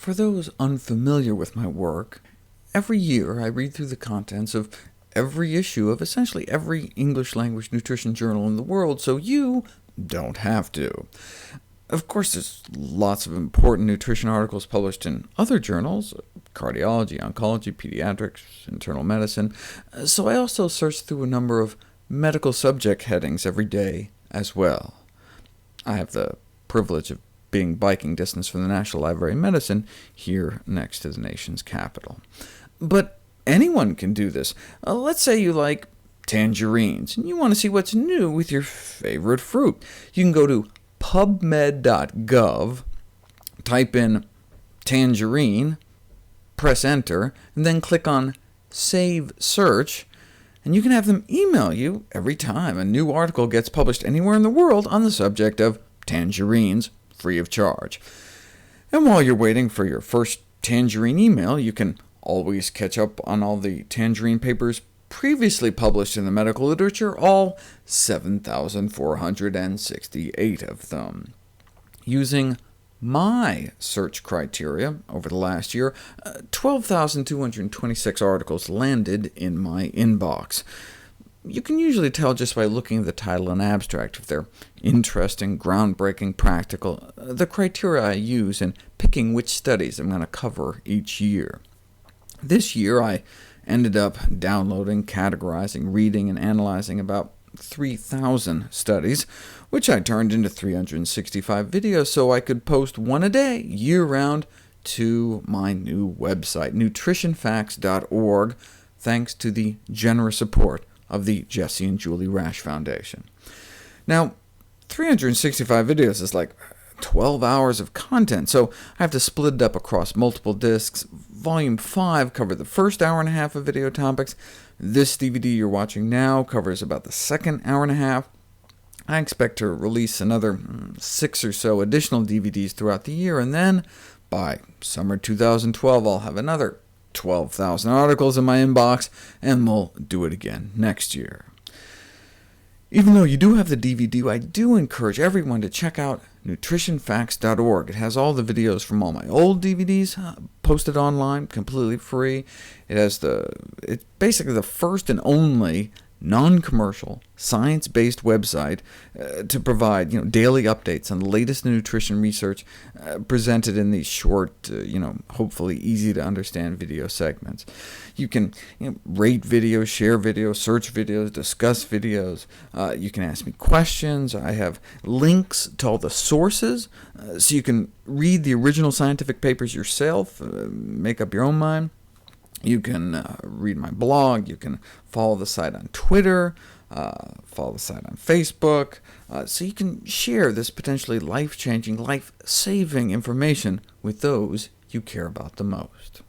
For those unfamiliar with my work, every year I read through the contents of every issue of essentially every English-language nutrition journal in the world, so you don't have to. Of course, there's lots of important nutrition articles published in other journals, cardiology, oncology, pediatrics, internal medicine, so I also search through a number of medical subject headings every day as well. I have the privilege of being biking distance from the National Library of Medicine here next to the nation's capital. But anyone can do this. Let's say you like tangerines, and you want to see what's new with your favorite fruit. You can go to pubmed.gov, type in tangerine, press enter, and then click on Save Search, and you can have them email you every time a new article gets published anywhere in the world on the subject of tangerines, free of charge. And while you're waiting for your first tangerine email, you can always catch up on all the tangerine papers previously published in the medical literature, all 7,468 of them. Using my search criteria over the last year, 12,226 articles landed in my inbox. You can usually tell just by looking at the title and abstract if they're interesting, groundbreaking, practical, the criteria I use in picking which studies I'm going to cover each year. This year I ended up downloading, categorizing, reading, and analyzing about 3,000 studies, which I turned into 365 videos so I could post one a day, year-round, to my new website, nutritionfacts.org, thanks to the generous support of the Jesse and Julie Rash Foundation. Now, 365 videos is like 12 hours of content, so I have to split it up across multiple discs. Volume 5 covered the first hour and a half of video topics. This DVD you're watching now covers about the second hour and a half. I expect to release another 6 or so additional DVDs throughout the year, and then by summer 2012 I'll have another 12,000 articles in my inbox, and we'll do it again next year. Even though you do have the DVD, I do encourage everyone to check out nutritionfacts.org. It has all the videos from all my old DVDs posted online, completely free. It's basically the first and only non-commercial, science-based website to provide daily updates on the latest nutrition research presented in these short, hopefully easy-to-understand video segments. You can rate videos, share videos, search videos, discuss videos. You can ask me questions. I have links to all the sources, so you can read the original scientific papers yourself, make up your own mind. You can read my blog, you can follow the site on Twitter, follow the site on Facebook, so you can share this potentially life-changing, life-saving information with those you care about the most.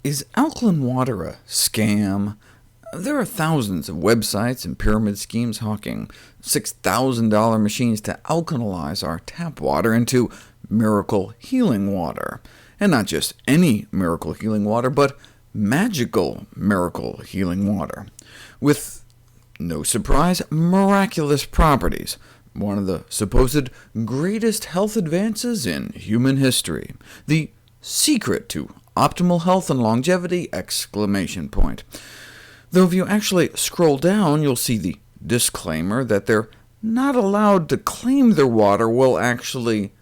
Is alkaline water a scam? There are thousands of websites and pyramid schemes hawking $6,000 machines to alkalize our tap water into miracle healing water. And not just any miracle healing water, but magical miracle healing water, with, no surprise, miraculous properties, one of the supposed greatest health advances in human history, the secret to optimal health and longevity! Though if you actually scroll down, you'll see the disclaimer that they're not allowed to claim their water will actually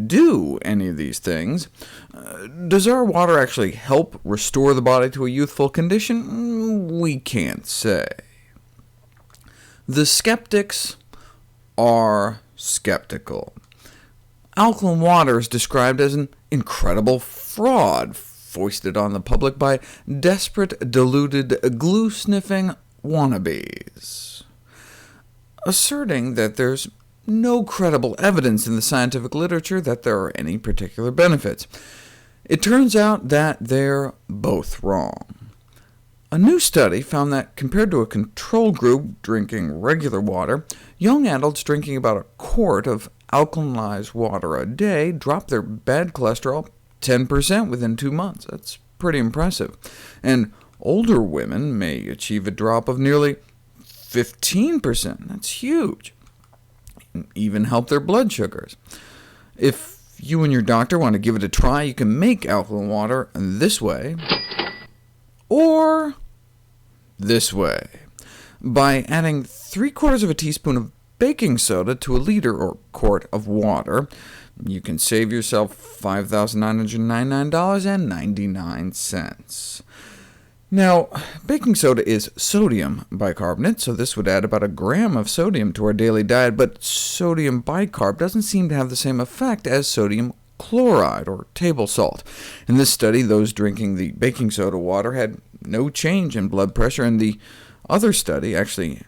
do any of these things. Does our water actually help restore the body to a youthful condition? We can't say. The skeptics are skeptical. Alkaline water is described as an incredible fraud foisted on the public by desperate, deluded, glue-sniffing wannabes, asserting that there's no credible evidence in the scientific literature that there are any particular benefits. It turns out that they're both wrong. A new study found that compared to a control group drinking regular water, young adults drinking about a quart of alkalized water a day dropped their bad cholesterol 10% within 2 months. That's pretty impressive. And older women may achieve a drop of nearly 15%. That's huge. Even help their blood sugars. If If you and your doctor want to give it a try, you can make alkaline water this way, or this way, by adding 3/4 of a teaspoon of baking soda to a liter or quart of water. You can save yourself $5,999.99. Now, baking soda is sodium bicarbonate, so this would add about a gram of sodium to our daily diet, but sodium bicarb doesn't seem to have the same effect as sodium chloride, or table salt. In this study, those drinking the baking soda water had no change in blood pressure, and the other study actually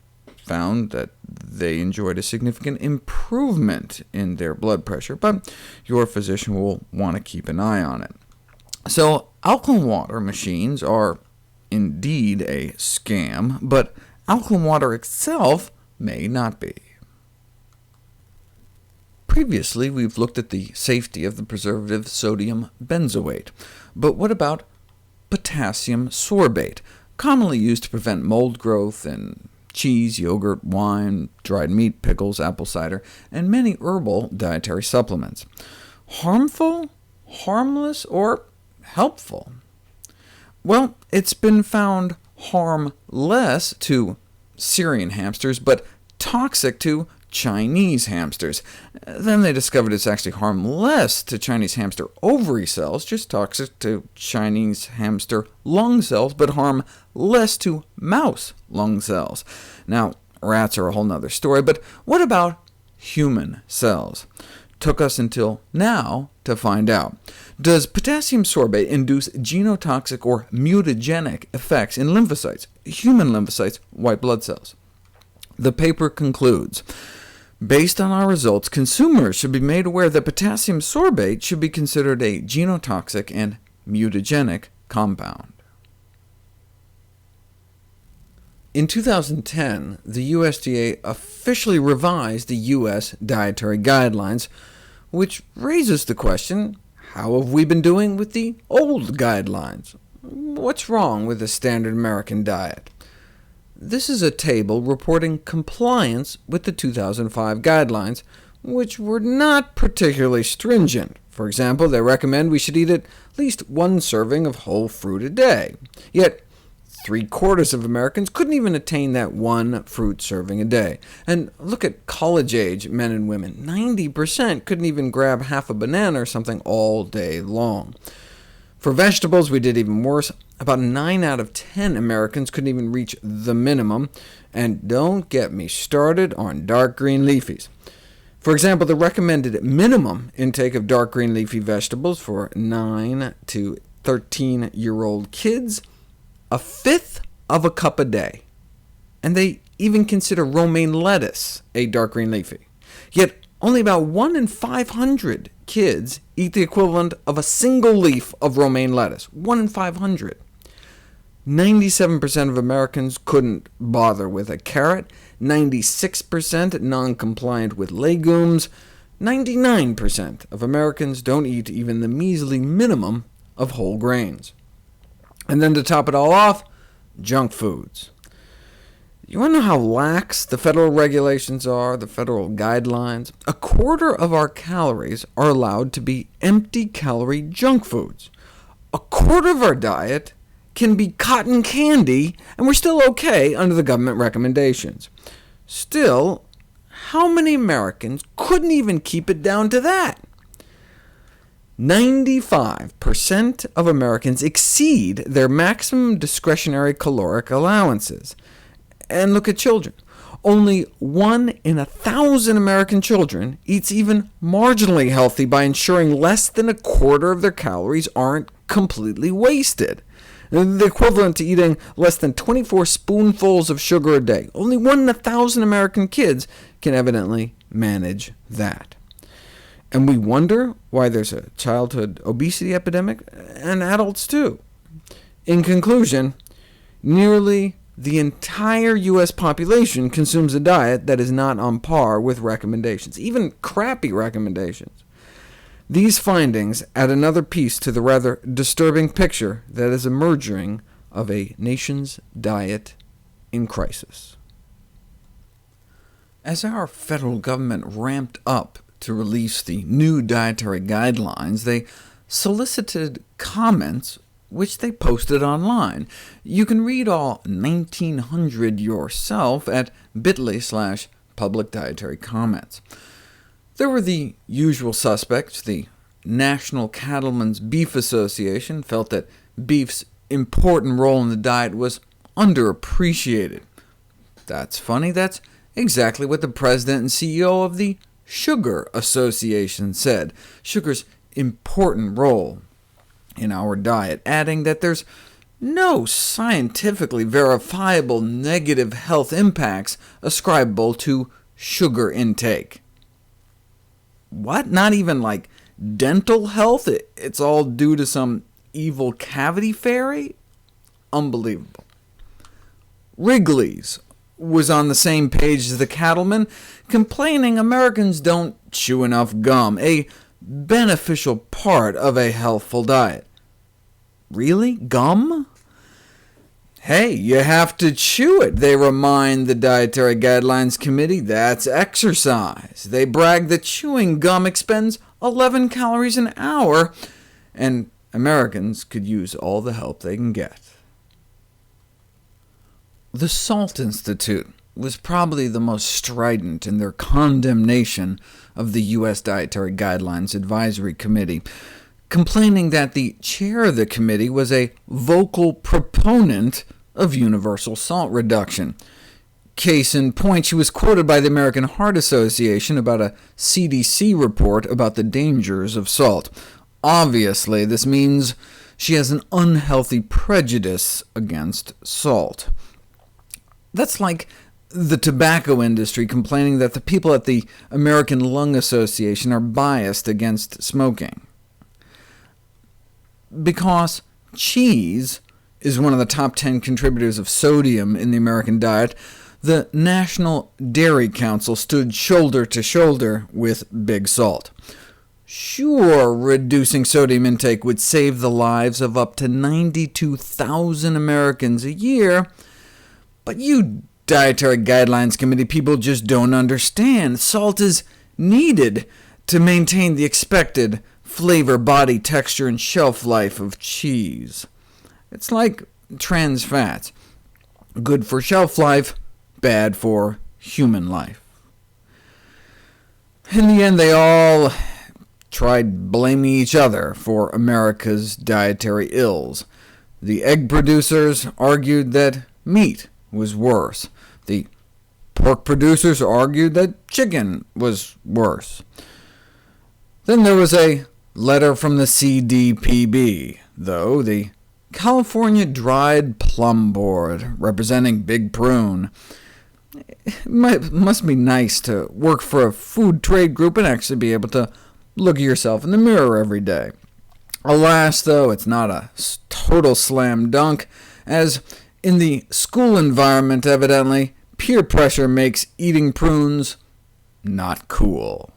found that they enjoyed a significant improvement in their blood pressure, but your physician will want to keep an eye on it. So alkaline water machines are indeed a scam, but alkaline water itself may not be. Previously, we've looked at the safety of the preservative sodium benzoate, but what about potassium sorbate, commonly used to prevent mold growth in cheese, yogurt, wine, dried meat, pickles, apple cider, and many herbal dietary supplements? Harmful, harmless, or helpful? Well, it's been found harmless to Syrian hamsters, but toxic to Chinese hamsters. Then they discovered it's actually harmless to Chinese hamster ovary cells, just toxic to Chinese hamster lung cells, but harmless to mouse lung cells. Now, rats are a whole nother story, but what about human cells? Took us until now to find out. Does potassium sorbate induce genotoxic or mutagenic effects in lymphocytes, human lymphocytes, white blood cells? The paper concludes, based on our results, consumers should be made aware that potassium sorbate should be considered a genotoxic and mutagenic compound. In 2010, the USDA officially revised the U.S. dietary guidelines, which raises the question, how have we been doing with the old guidelines? What's wrong with the standard American diet? This is a table reporting compliance with the 2005 guidelines, which were not particularly stringent. For example, they recommend we should eat at least 1 serving of whole fruit a day. Yet 3/4 of Americans couldn't even attain that 1 fruit serving a day. And look at college-age men and women. 90% couldn't even grab half a banana or something all day long. For vegetables, we did even worse. About 9 out of 10 Americans couldn't even reach the minimum, and don't get me started on dark green leafies. For example, the recommended minimum intake of dark green leafy vegetables for 9 to 13-year-old kids, 1/5 of a cup a day. And they even consider romaine lettuce a dark green leafy. Yet only about 1 in 500 kids eat the equivalent of a single leaf of romaine lettuce, 1 in 500. 97% of Americans couldn't bother with a carrot, 96% non-compliant with legumes, 99% of Americans don't eat even the measly minimum of whole grains. And then to top it all off, junk foods. You want to know how lax the federal regulations are, the federal guidelines? 1/4 of our calories are allowed to be empty-calorie junk foods. 1/4 of our diet can be cotton candy, and we're still okay under the government recommendations. Still, how many Americans couldn't even keep it down to that? 95% of Americans exceed their maximum discretionary caloric allowances. And look at children. Only 1 in 1,000 American children eats even marginally healthy by ensuring less than 1/4 of their calories aren't completely wasted, the equivalent to eating less than 24 spoonfuls of sugar a day. Only 1 in 1,000 American kids can evidently manage that. And we wonder why there's a childhood obesity epidemic, and adults too. In conclusion, nearly the entire U.S. population consumes a diet that is not on par with recommendations, even crappy recommendations. These findings add another piece to the rather disturbing picture that is emerging of a nation's diet in crisis. As our federal government ramped up to release the new dietary guidelines, they solicited comments which they posted online. You can read all 1,900 yourself at bit.ly/public dietary comments. There were the usual suspects. The National Cattlemen's Beef Association felt that beef's important role in the diet was underappreciated. That's funny, that's exactly what the president and CEO of the Sugar Association said, sugar's important role in our diet, adding that there's no scientifically verifiable negative health impacts ascribable to sugar intake. What? Not even like dental health? It's all due to some evil cavity fairy? Unbelievable. Wrigley's was on the same page as the cattlemen, complaining Americans don't chew enough gum, a beneficial part of a healthful diet. Really? Gum? Hey, you have to chew it, they remind the Dietary Guidelines Committee. That's exercise. They brag that chewing gum expends 11 calories an hour, and Americans could use all the help they can get. The Salt Institute was probably the most strident in their condemnation of the U.S. Dietary Guidelines Advisory Committee, complaining that the chair of the committee was a vocal proponent of universal salt reduction. Case in point, she was quoted by the American Heart Association about a CDC report about the dangers of salt. Obviously, this means she has an unhealthy prejudice against salt. That's like the tobacco industry complaining that the people at the American Lung Association are biased against smoking. Because cheese is one of the top 10 contributors of sodium in the American diet, the National Dairy Council stood shoulder to shoulder with Big Salt. Sure, reducing sodium intake would save the lives of up to 92,000 Americans a year, but you Dietary Guidelines Committee people just don't understand. Salt is needed to maintain the expected flavor, body, texture, and shelf life of cheese. It's like trans fats. Good for shelf life, bad for human life. In the end, they all tried blaming each other for America's dietary ills. The egg producers argued that meat was worse. The pork producers argued that chicken was worse. Then there was a letter from the CDPB, though, the California Dried Plum Board, representing Big Prune. It must be nice to work for a food trade group and actually be able to look at yourself in the mirror every day. Alas, though, it's not a total slam dunk, as in the school environment, evidently, peer pressure makes eating prunes not cool.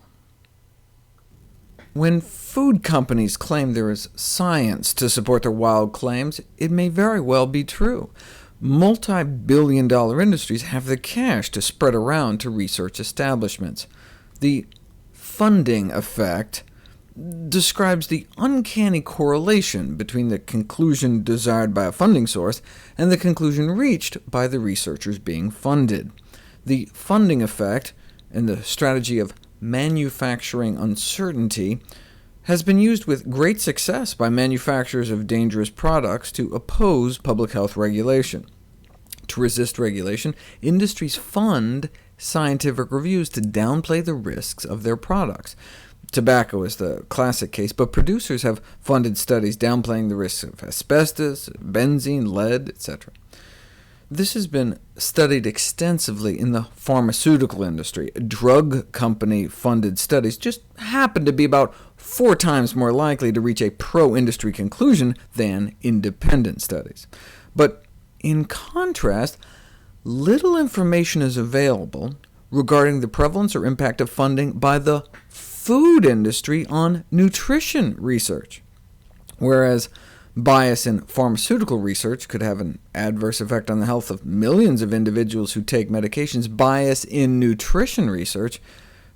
When food companies claim there is science to support their wild claims, it may very well be true. Multi-billion-dollar industries have the cash to spread around to research establishments. The funding effect describes the uncanny correlation between the conclusion desired by a funding source and the conclusion reached by the researchers being funded. The funding effect and the strategy of manufacturing uncertainty has been used with great success by manufacturers of dangerous products to oppose public health regulation. To resist regulation, industries fund scientific reviews to downplay the risks of their products. Tobacco is the classic case, but producers have funded studies downplaying the risks of asbestos, benzene, lead, etc. This has been studied extensively in the pharmaceutical industry. Drug company-funded studies just happen to be about 4 times more likely to reach a pro-industry conclusion than independent studies. But in contrast, little information is available regarding the prevalence or impact of funding by the food industry on nutrition research. Whereas bias in pharmaceutical research could have an adverse effect on the health of millions of individuals who take medications, bias in nutrition research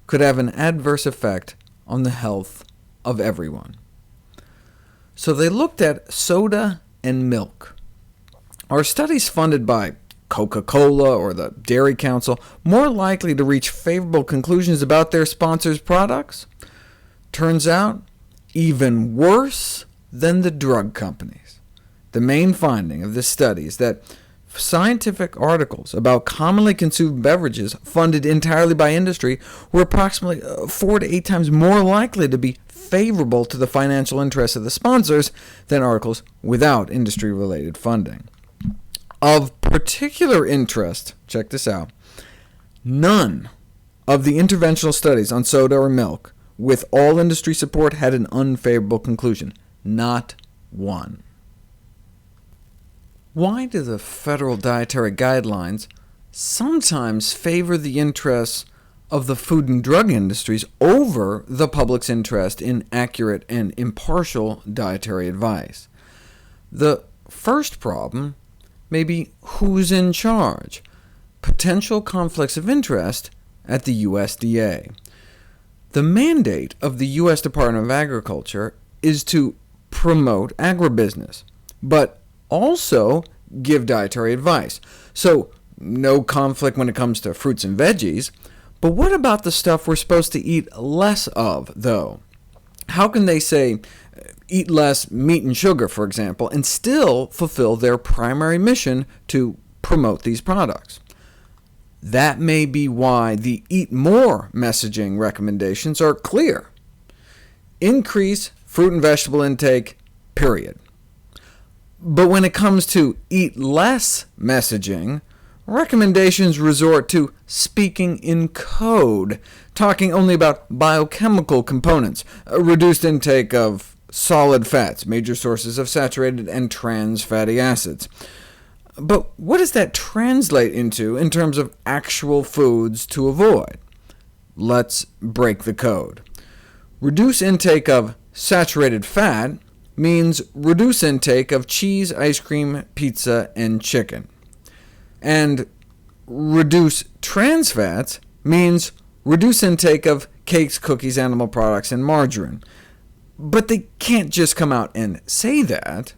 could have an adverse effect on the health of everyone. So they looked at soda and milk. Are studies funded by Coca-Cola or the Dairy Council more likely to reach favorable conclusions about their sponsors' products? Turns out, even worse than the drug companies. The main finding of this study is that scientific articles about commonly consumed beverages funded entirely by industry were approximately 4 to 8 times more likely to be favorable to the financial interests of the sponsors than articles without industry-related funding. Of particular interest, check this out, none of the interventional studies on soda or milk with all industry support had an unfavorable conclusion. Not one. Why do the federal dietary guidelines sometimes favor the interests of the food and drug industries over the public's interest in accurate and impartial dietary advice? The first problem may be who's in charge. Potential conflicts of interest at the USDA. The mandate of the U.S. Department of Agriculture is to promote agribusiness, but also give dietary advice. So no conflict when it comes to fruits and veggies. But what about the stuff we're supposed to eat less of, though? How can they say, eat less meat and sugar, for example, and still fulfill their primary mission to promote these products? That may be why the eat more messaging recommendations are clear. Increase fruit and vegetable intake, period. But when it comes to eat less messaging, recommendations resort to speaking in code, talking only about biochemical components, a reduced intake of solid fats, major sources of saturated and trans fatty acids. But what does that translate into in terms of actual foods to avoid? Let's break the code. Reduce intake of saturated fat means reduce intake of cheese, ice cream, pizza, and chicken. And reduce trans fats means reduce intake of cakes, cookies, animal products, and margarine. But they can't just come out and say that.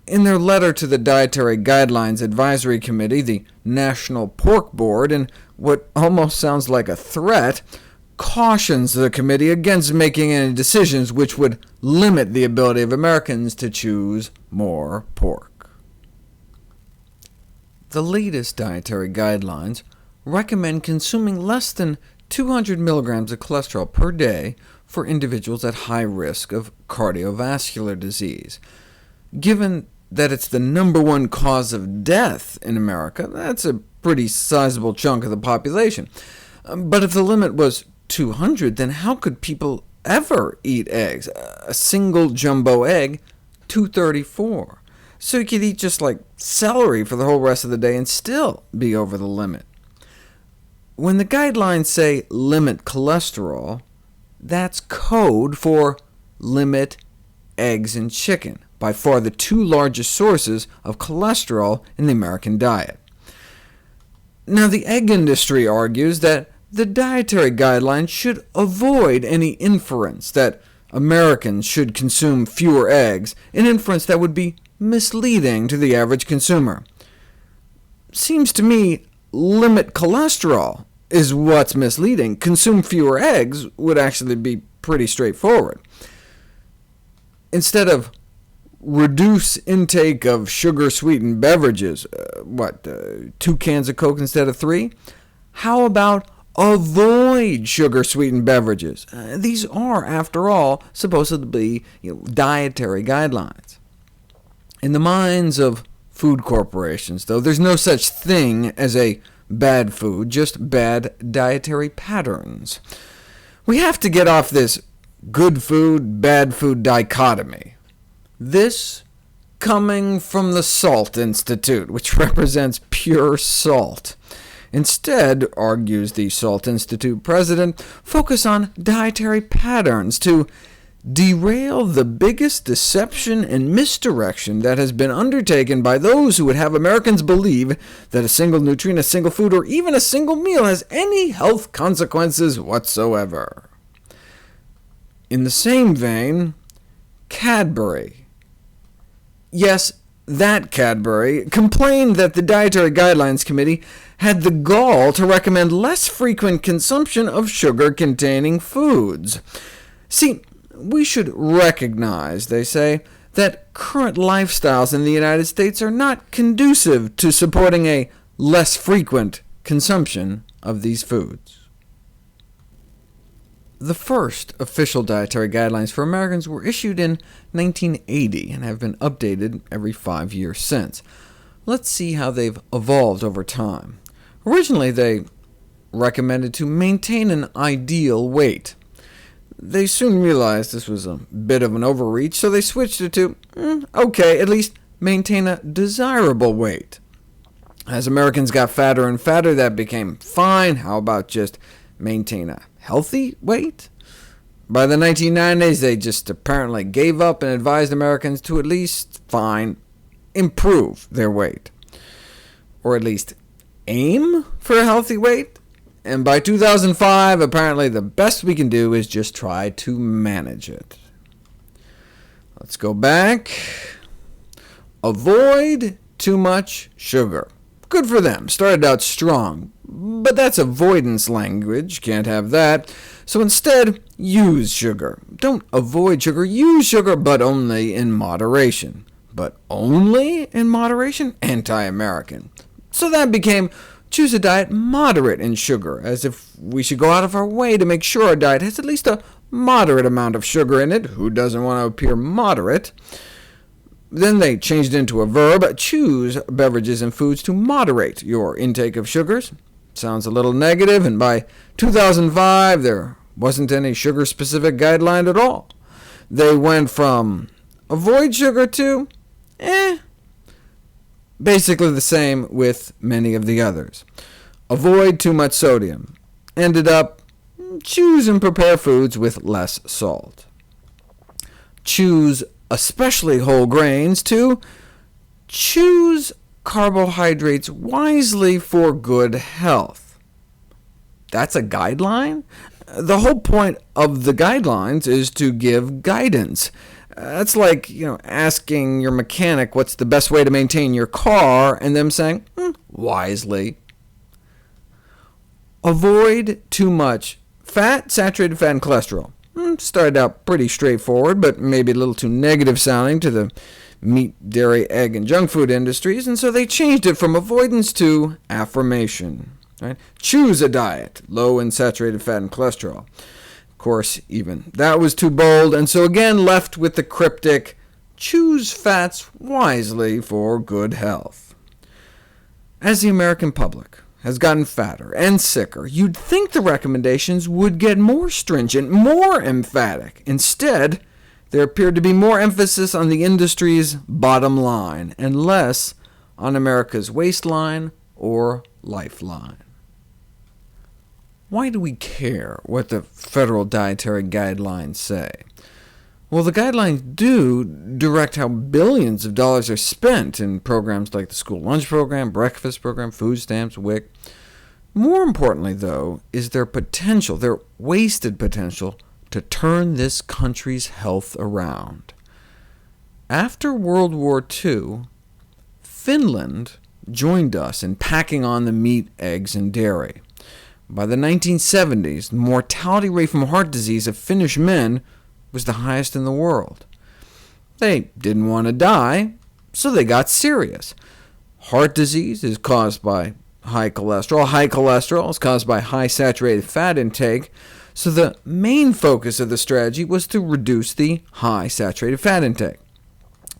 In their letter to the Dietary Guidelines Advisory Committee, the National Pork Board, in what almost sounds like a threat, cautions the committee against making any decisions which would limit the ability of Americans to choose more pork. The latest dietary guidelines recommend consuming less than 200 milligrams of cholesterol per day for individuals at high risk of cardiovascular disease. Given that it's the #1 cause of death in America, that's a pretty sizable chunk of the population. But if the limit was 200, then how could people ever eat eggs? A single jumbo egg, $2.34. So you could eat just like celery for the whole rest of the day and still be over the limit. When the guidelines say limit cholesterol, that's code for limit eggs and chicken, by far the 2 largest sources of cholesterol in the American diet. Now, the egg industry argues that the dietary guidelines should avoid any inference that Americans should consume fewer eggs, an inference that would be misleading to the average consumer. Seems to me limit cholesterol is what's misleading. Consume fewer eggs would actually be pretty straightforward. Instead of reduce intake of sugar-sweetened beverages, 2 cans of Coke instead of 3? How about avoid sugar-sweetened beverages? These are, after all, supposed to be dietary guidelines. In the minds of food corporations, though, there's no such thing as a bad food, just bad dietary patterns. We have to get off this good food, bad food dichotomy. This coming from the Salt Institute, which represents pure salt. Instead, argues the Salt Institute president, focus on dietary patterns to derail the biggest deception and misdirection that has been undertaken by those who would have Americans believe that a single nutrient, a single food, or even a single meal has any health consequences whatsoever. In the same vein, Cadbury. Yes, that Cadbury complained that the Dietary Guidelines Committee had the gall to recommend less frequent consumption of sugar-containing foods. See, we should recognize, they say, that current lifestyles in the United States are not conducive to supporting a less frequent consumption of these foods. The first official dietary guidelines for Americans were issued in 1980 and have been updated every 5 years since. Let's see how they've evolved over time. Originally, they recommended to maintain an ideal weight. They soon realized this was a bit of an overreach, so they switched it to, okay, at least maintain a desirable weight. As Americans got fatter and fatter, that became fine. How about just maintain a healthy weight? By the 1990s, they just apparently gave up and advised Americans to at least improve their weight, or at least aim for a healthy weight. And by 2005, apparently the best we can do is just try to manage it. Let's go back. Avoid too much sugar. Good for them. Started out strong. But that's avoidance language. Can't have that. So instead, use sugar. Don't avoid sugar. Use sugar, but only in moderation. But only in moderation? Anti-American. So that became choose a diet moderate in sugar, as if we should go out of our way to make sure our diet has at least a moderate amount of sugar in it. Who doesn't want to appear moderate? Then they changed it into a verb. Choose beverages and foods to moderate your intake of sugars. Sounds a little negative, and by 2005, there wasn't any sugar-specific guideline at all. They went from avoid sugar to, basically the same with many of the others. Avoid too much sodium. Ended up, choose and prepare foods with less salt. Choose especially whole grains to choose carbohydrates wisely for good health. That's a guideline? The whole point of the guidelines is to give guidance. That's like, asking your mechanic what's the best way to maintain your car, and them saying, wisely. Avoid too much fat, saturated fat, and cholesterol. Started out pretty straightforward, but maybe a little too negative sounding to the meat, dairy, egg, and junk food industries, and so they changed it from avoidance to affirmation. Right? Choose a diet low in saturated fat and cholesterol. Of course, even that was too bold, and so again left with the cryptic, choose fats wisely for good health. As the American public has gotten fatter and sicker, you'd think the recommendations would get more stringent, more emphatic. Instead, there appeared to be more emphasis on the industry's bottom line, and less on America's waistline or lifeline. Why do we care what the federal dietary guidelines say? Well, the guidelines do direct how billions of dollars are spent in programs like the school lunch program, breakfast program, food stamps, WIC. More importantly, though, is their potential, their wasted potential, to turn this country's health around. After World War II, Finland joined us in packing on the meat, eggs, and dairy. By the 1970s, the mortality rate from heart disease of Finnish men was the highest in the world. They didn't want to die, so they got serious. Heart disease is caused by high cholesterol. High cholesterol is caused by high saturated fat intake, so the main focus of the strategy was to reduce the high saturated fat intake.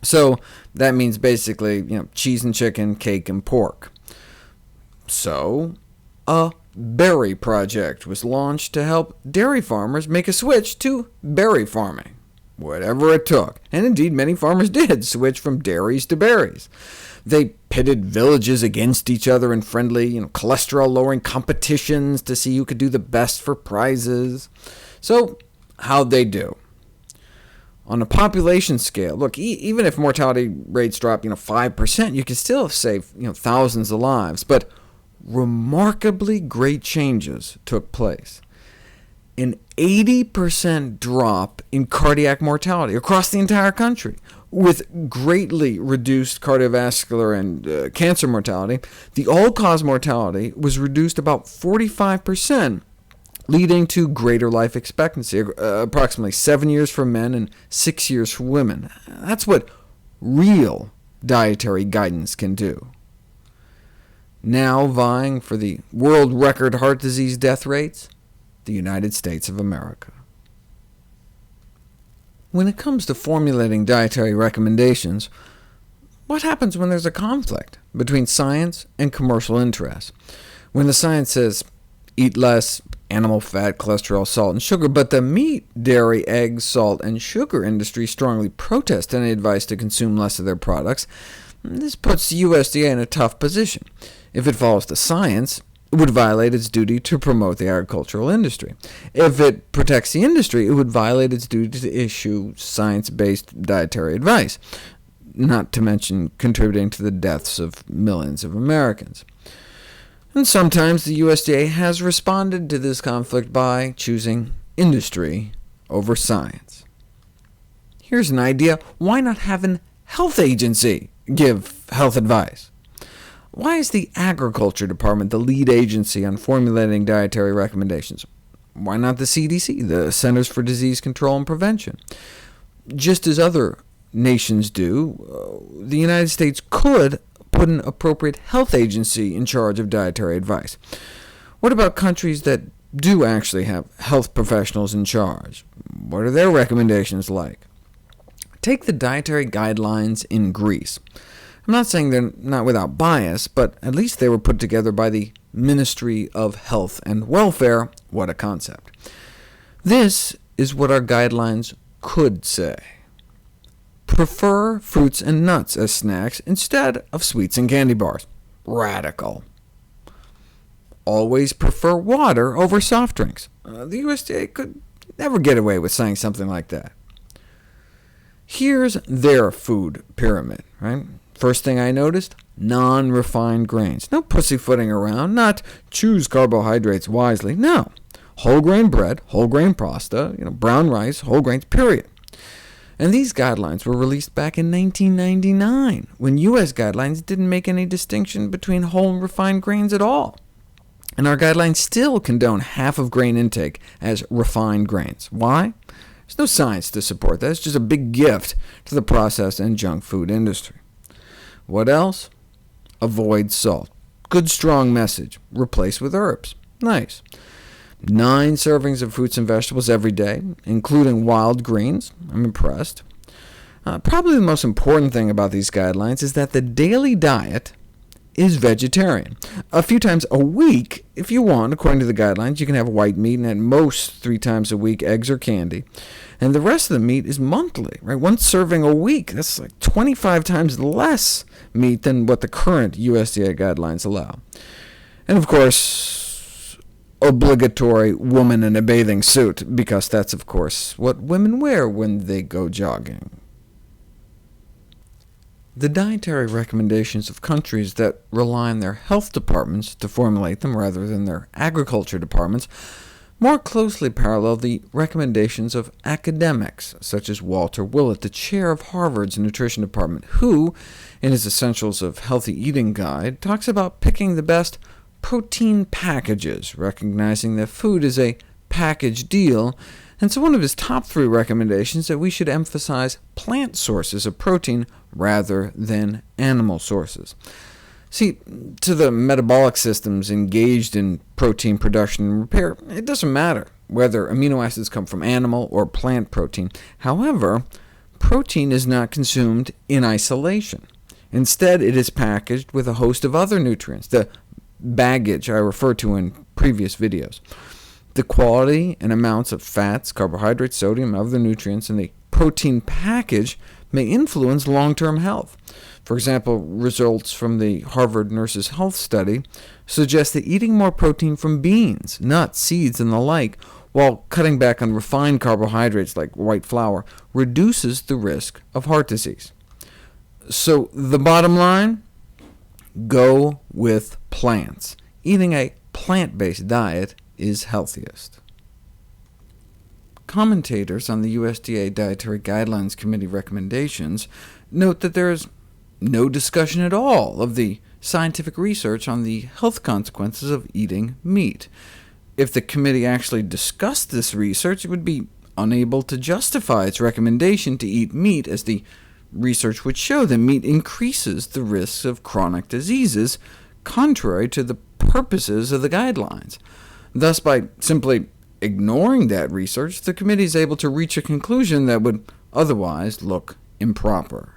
So that means basically, cheese and chicken, cake and pork. So a berry project was launched to help dairy farmers make a switch to berry farming, whatever it took. And indeed, many farmers did switch from dairies to berries. They pitted villages against each other in friendly, cholesterol-lowering competitions to see who could do the best for prizes. So how'd they do? On a population scale, look, even if mortality rates drop 5%, you can still save thousands of lives. But remarkably great changes took place. An 80% drop in cardiac mortality across the entire country, with greatly reduced cardiovascular and cancer mortality. The all-cause mortality was reduced about 45%, leading to greater life expectancy, approximately 7 years for men and 6 years for women. That's what real dietary guidance can do. Now vying for the world record heart disease death rates, the United States of America. When it comes to formulating dietary recommendations, what happens when there's a conflict between science and commercial interests? When the science says, eat less animal fat, cholesterol, salt, and sugar, but the meat, dairy, eggs, salt, and sugar industry strongly protest any advice to consume less of their products, this puts the USDA in a tough position. If it follows the science, it would violate its duty to promote the agricultural industry. If it protects the industry, it would violate its duty to issue science-based dietary advice, not to mention contributing to the deaths of millions of Americans. And sometimes the USDA has responded to this conflict by choosing industry over science. Here's an idea: why not have an health agency give health advice? Why is the Agriculture Department the lead agency on formulating dietary recommendations? Why not the CDC, the Centers for Disease Control and Prevention? Just as other nations do, the United States could put an appropriate health agency in charge of dietary advice. What about countries that do actually have health professionals in charge? What are their recommendations like? Take the dietary guidelines in Greece. I'm not saying they're not without bias, but at least they were put together by the Ministry of Health and Welfare. What a concept. This is what our guidelines could say. Prefer fruits and nuts as snacks instead of sweets and candy bars. Radical. Always prefer water over soft drinks. The USDA could never get away with saying something like that. Here's their food pyramid, right? First thing I noticed, non-refined grains. No pussyfooting around, not choose carbohydrates wisely. No, whole grain bread, whole grain pasta, brown rice, whole grains, period. And these guidelines were released back in 1999, when U.S. guidelines didn't make any distinction between whole and refined grains at all. And our guidelines still condone half of grain intake as refined grains. Why? There's no science to support that. It's just a big gift to the processed and junk food industry. What else? Avoid salt. Good, strong message. Replace with herbs. Nice. 9 servings of fruits and vegetables every day, including wild greens. I'm impressed. Probably the most important thing about these guidelines is that the daily diet is vegetarian. A few times a week, if you want, according to the guidelines, you can have white meat, and at most 3 times a week, eggs or candy. And the rest of the meat is monthly, right? 1 serving a week. That's like 25 times less meat than what the current USDA guidelines allow. And of course, obligatory woman in a bathing suit, because that's, of course, what women wear when they go jogging. The dietary recommendations of countries that rely on their health departments to formulate them rather than their agriculture departments more closely parallel the recommendations of academics, such as Walter Willett, the chair of Harvard's nutrition department, who, in his Essentials of Healthy Eating Guide, talks about picking the best protein packages, recognizing that food is a package deal. And so one of his top 3 recommendations is that we should emphasize plant sources of protein rather than animal sources. See, to the metabolic systems engaged in protein production and repair, it doesn't matter whether amino acids come from animal or plant protein. However, protein is not consumed in isolation. Instead, it is packaged with a host of other nutrients, the baggage I referred to in previous videos. The quality and amounts of fats, carbohydrates, sodium, and other nutrients in the protein package may influence long-term health. For example, results from the Harvard Nurses' Health Study suggest that eating more protein from beans, nuts, seeds, and the like while cutting back on refined carbohydrates like white flour reduces the risk of heart disease. So the bottom line? Go with plants. Eating a plant-based diet is healthiest. Commentators on the USDA Dietary Guidelines Committee recommendations note that there is no discussion at all of the scientific research on the health consequences of eating meat. If the committee actually discussed this research, it would be unable to justify its recommendation to eat meat, as the research would show that meat increases the risks of chronic diseases, contrary to the purposes of the guidelines. Thus, by simply ignoring that research, the committee is able to reach a conclusion that would otherwise look improper.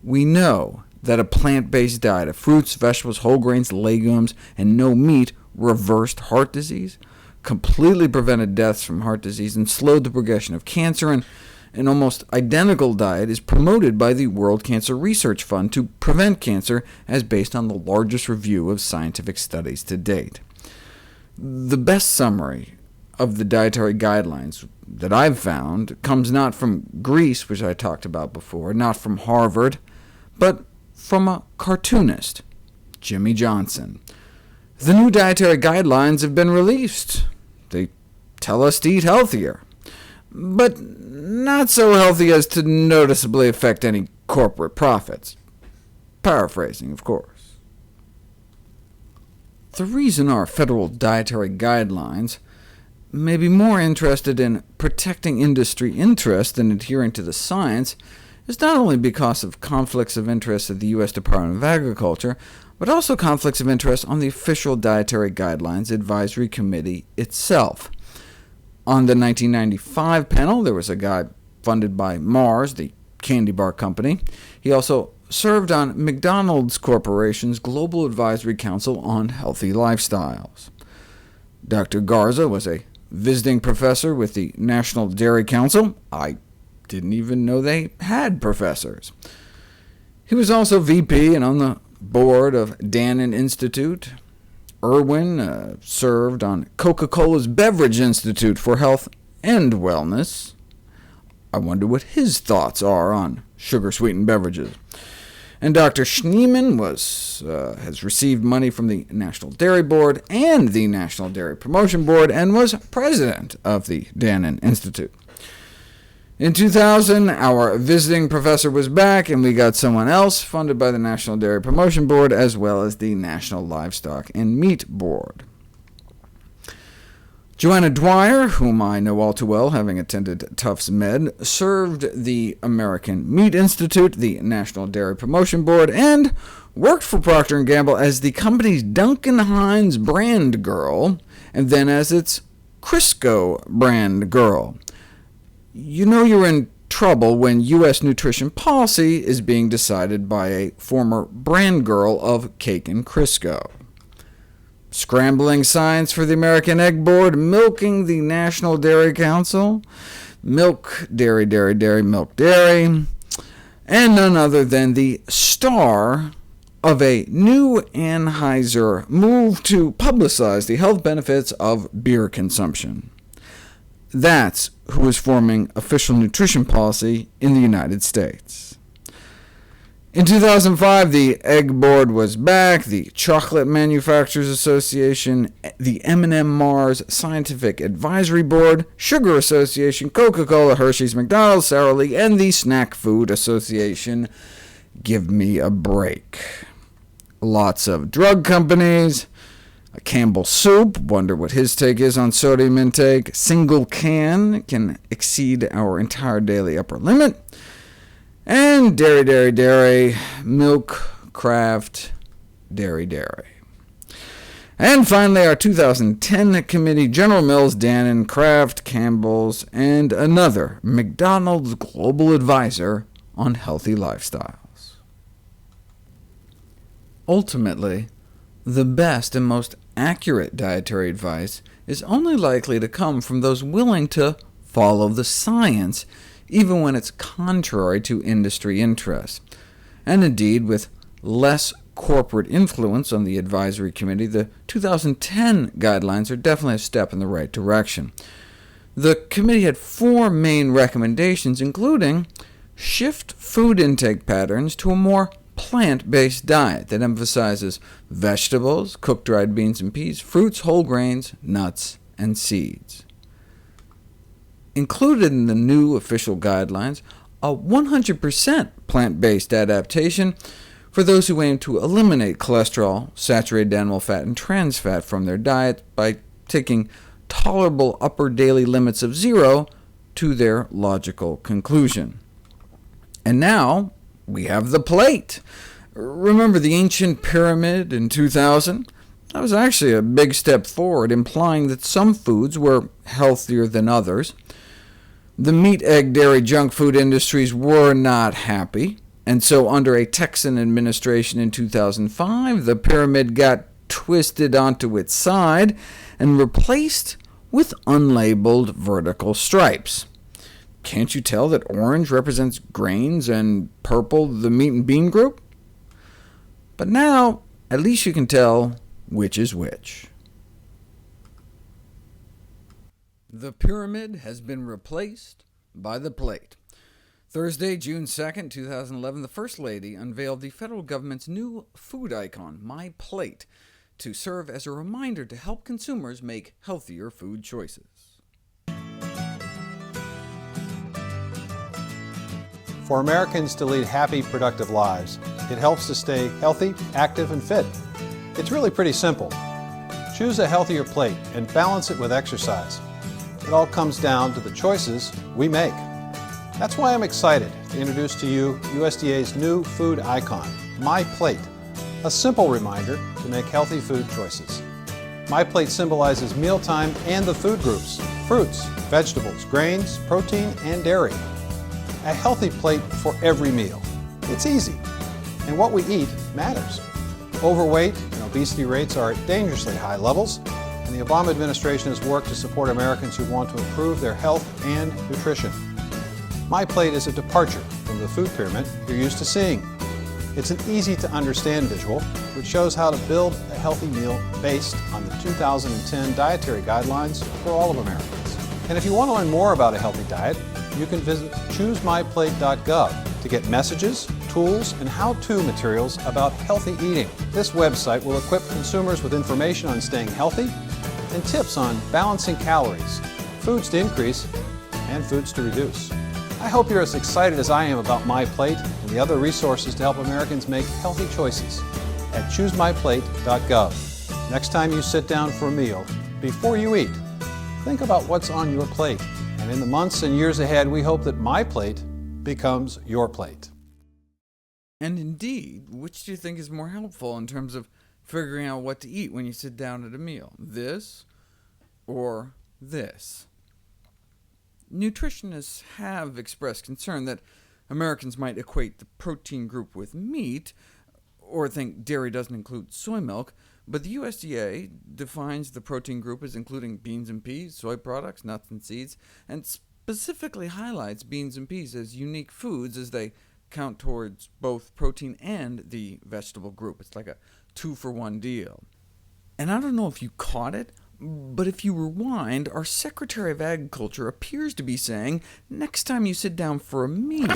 We know that a plant-based diet of fruits, vegetables, whole grains, legumes, and no meat reversed heart disease, completely prevented deaths from heart disease, and slowed the progression of cancer, and an almost identical diet is promoted by the World Cancer Research Fund to prevent cancer, as based on the largest review of scientific studies to date. The best summary of the dietary guidelines that I've found comes not from Greece, which I talked about before, not from Harvard, but from a cartoonist, Jimmy Johnson. The new dietary guidelines have been released. They tell us to eat healthier, but not so healthy as to noticeably affect any corporate profits. Paraphrasing, of course. The reason our federal dietary guidelines may be more interested in protecting industry interests than adhering to the science is not only because of conflicts of interest at the U.S. Department of Agriculture, but also conflicts of interest on the official Dietary Guidelines Advisory Committee itself. On the 1995 panel, there was a guy funded by Mars, the candy bar company. He also served on McDonald's Corporation's Global Advisory Council on Healthy Lifestyles. Dr. Garza was a visiting professor with the National Dairy Council. I didn't even know they had professors. He was also VP and on the board of Dannon Institute. Irwin served on Coca-Cola's Beverage Institute for Health and Wellness. I wonder what his thoughts are on sugar-sweetened beverages. And Dr. Schneeman has received money from the National Dairy Board and the National Dairy Promotion Board, and was president of the Dannon Institute. In 2000, our visiting professor was back, and we got someone else funded by the National Dairy Promotion Board, as well as the National Livestock and Meat Board. Joanna Dwyer, whom I know all too well, having attended Tufts Med, served the American Meat Institute, the National Dairy Promotion Board, and worked for Procter & Gamble as the company's Duncan Hines brand girl, and then as its Crisco brand girl. You know you're in trouble when U.S. nutrition policy is being decided by a former brand girl of Cake and Crisco. Scrambling science for the American Egg Board, milking the National Dairy Council, milk, dairy, milk, dairy, and none other than the star of a new Anheuser move to publicize the health benefits of beer consumption. That's who is forming official nutrition policy in the United States. In 2005, the Egg Board was back, the Chocolate Manufacturers Association, the M&M Mars Scientific Advisory Board, Sugar Association, Coca-Cola, Hershey's, McDonald's, Sara Lee, and the Snack Food Association. Give me a break. Lots of drug companies. Campbell Soup, wonder what his take is on sodium intake. Single can can exceed our entire daily upper limit. And dairy, milk, Kraft, dairy. And finally, our 2010 committee, General Mills, Dannon, Kraft, Campbell's, and another McDonald's Global Advisor on Healthy Lifestyles. Ultimately, the best and most accurate dietary advice is only likely to come from those willing to follow the science, even when it's contrary to industry interests, and indeed with less corporate influence on the advisory committee, the 2010 guidelines are definitely a step in the right direction. The committee had 4 main recommendations, including shift food intake patterns to a more plant-based diet that emphasizes vegetables, cooked dried beans and peas, fruits, whole grains, nuts, and seeds. Included in the new official guidelines, a 100% plant-based adaptation for those who aim to eliminate cholesterol, saturated animal fat, and trans fat from their diet by taking tolerable upper daily limits of 0 to their logical conclusion. And now we have the plate. Remember the ancient pyramid in 2000? That was actually a big step forward, implying that some foods were healthier than others. The meat, egg, dairy, junk food industries were not happy, and so under a Texan administration in 2005, the pyramid got twisted onto its side and replaced with unlabeled vertical stripes. Can't you tell that orange represents grains and purple the meat and bean group? But now, at least you can tell which is which. The pyramid has been replaced by the plate. Thursday, June 2nd, 2011, the First Lady unveiled the federal government's new food icon, My Plate, to serve as a reminder to help consumers make healthier food choices. For Americans to lead happy, productive lives, it helps to stay healthy, active, and fit. It's really pretty simple. Choose a healthier plate and balance it with exercise. It all comes down to the choices we make. That's why I'm excited to introduce to you USDA's new food icon, My Plate, a simple reminder to make healthy food choices. My Plate symbolizes mealtime and the food groups: fruits, vegetables, grains, protein, and dairy. A healthy plate for every meal. It's easy, and what we eat matters. Overweight and obesity rates are at dangerously high levels, and the Obama administration has worked to support Americans who want to improve their health and nutrition. My Plate is a departure from the food pyramid you're used to seeing. It's an easy-to-understand visual which shows how to build a healthy meal based on the 2010 dietary guidelines for all of Americans. And if you want to learn more about a healthy diet, you can visit choosemyplate.gov to get messages, tools, and how-to materials about healthy eating. This website will equip consumers with information on staying healthy and tips on balancing calories, foods to increase, and foods to reduce. I hope you're as excited as I am about My Plate and the other resources to help Americans make healthy choices at choosemyplate.gov. Next time you sit down for a meal, before you eat, think about what's on your plate. And in the months and years ahead, we hope that My Plate becomes your plate. And indeed, which do you think is more helpful in terms of figuring out what to eat when you sit down at a meal? This or this? Nutritionists have expressed concern that Americans might equate the protein group with meat, or think dairy doesn't include soy milk, but the USDA defines the protein group as including beans and peas, soy products, nuts and seeds, and specifically highlights beans and peas as unique foods as they count towards both protein and the vegetable group. It's like a 2-for-1 deal. And I don't know if you caught it, but if you rewind, our Secretary of Agriculture appears to be saying, next time you sit down for a meal...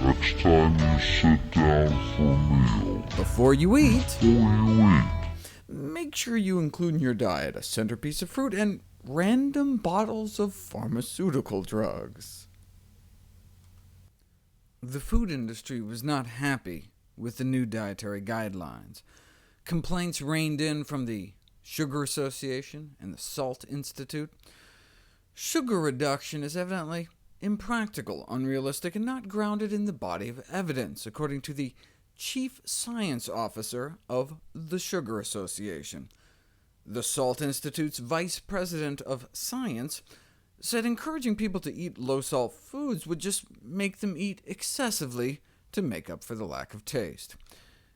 Next time you sit down for a meal... Before you eat... Make sure you include in your diet a centerpiece of fruit and random bottles of pharmaceutical drugs. The food industry was not happy with the new dietary guidelines. Complaints rained in from the Sugar Association and the Salt Institute. Sugar reduction is evidently impractical, unrealistic, and not grounded in the body of evidence, according to the Chief Science Officer of the Sugar Association. The Salt Institute's Vice President of Science said encouraging people to eat low-salt foods would just make them eat excessively to make up for the lack of taste.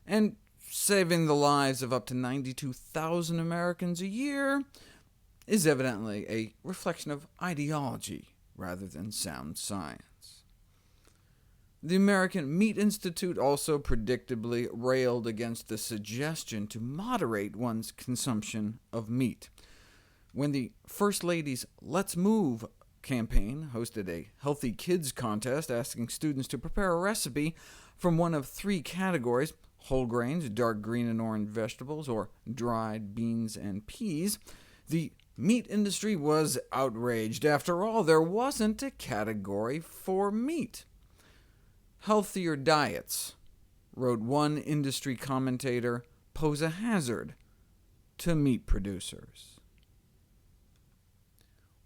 And saving the lives of up to 92,000 Americans a year is evidently a reflection of ideology rather than sound science. The American Meat Institute also predictably railed against the suggestion to moderate one's consumption of meat. When the First Lady's Let's Move campaign hosted a Healthy Kids contest asking students to prepare a recipe from one of three categories, whole grains, dark green and orange vegetables, or dried beans and peas, the meat industry was outraged. After all, there wasn't a category for meat. Healthier diets, wrote one industry commentator, pose a hazard to meat producers.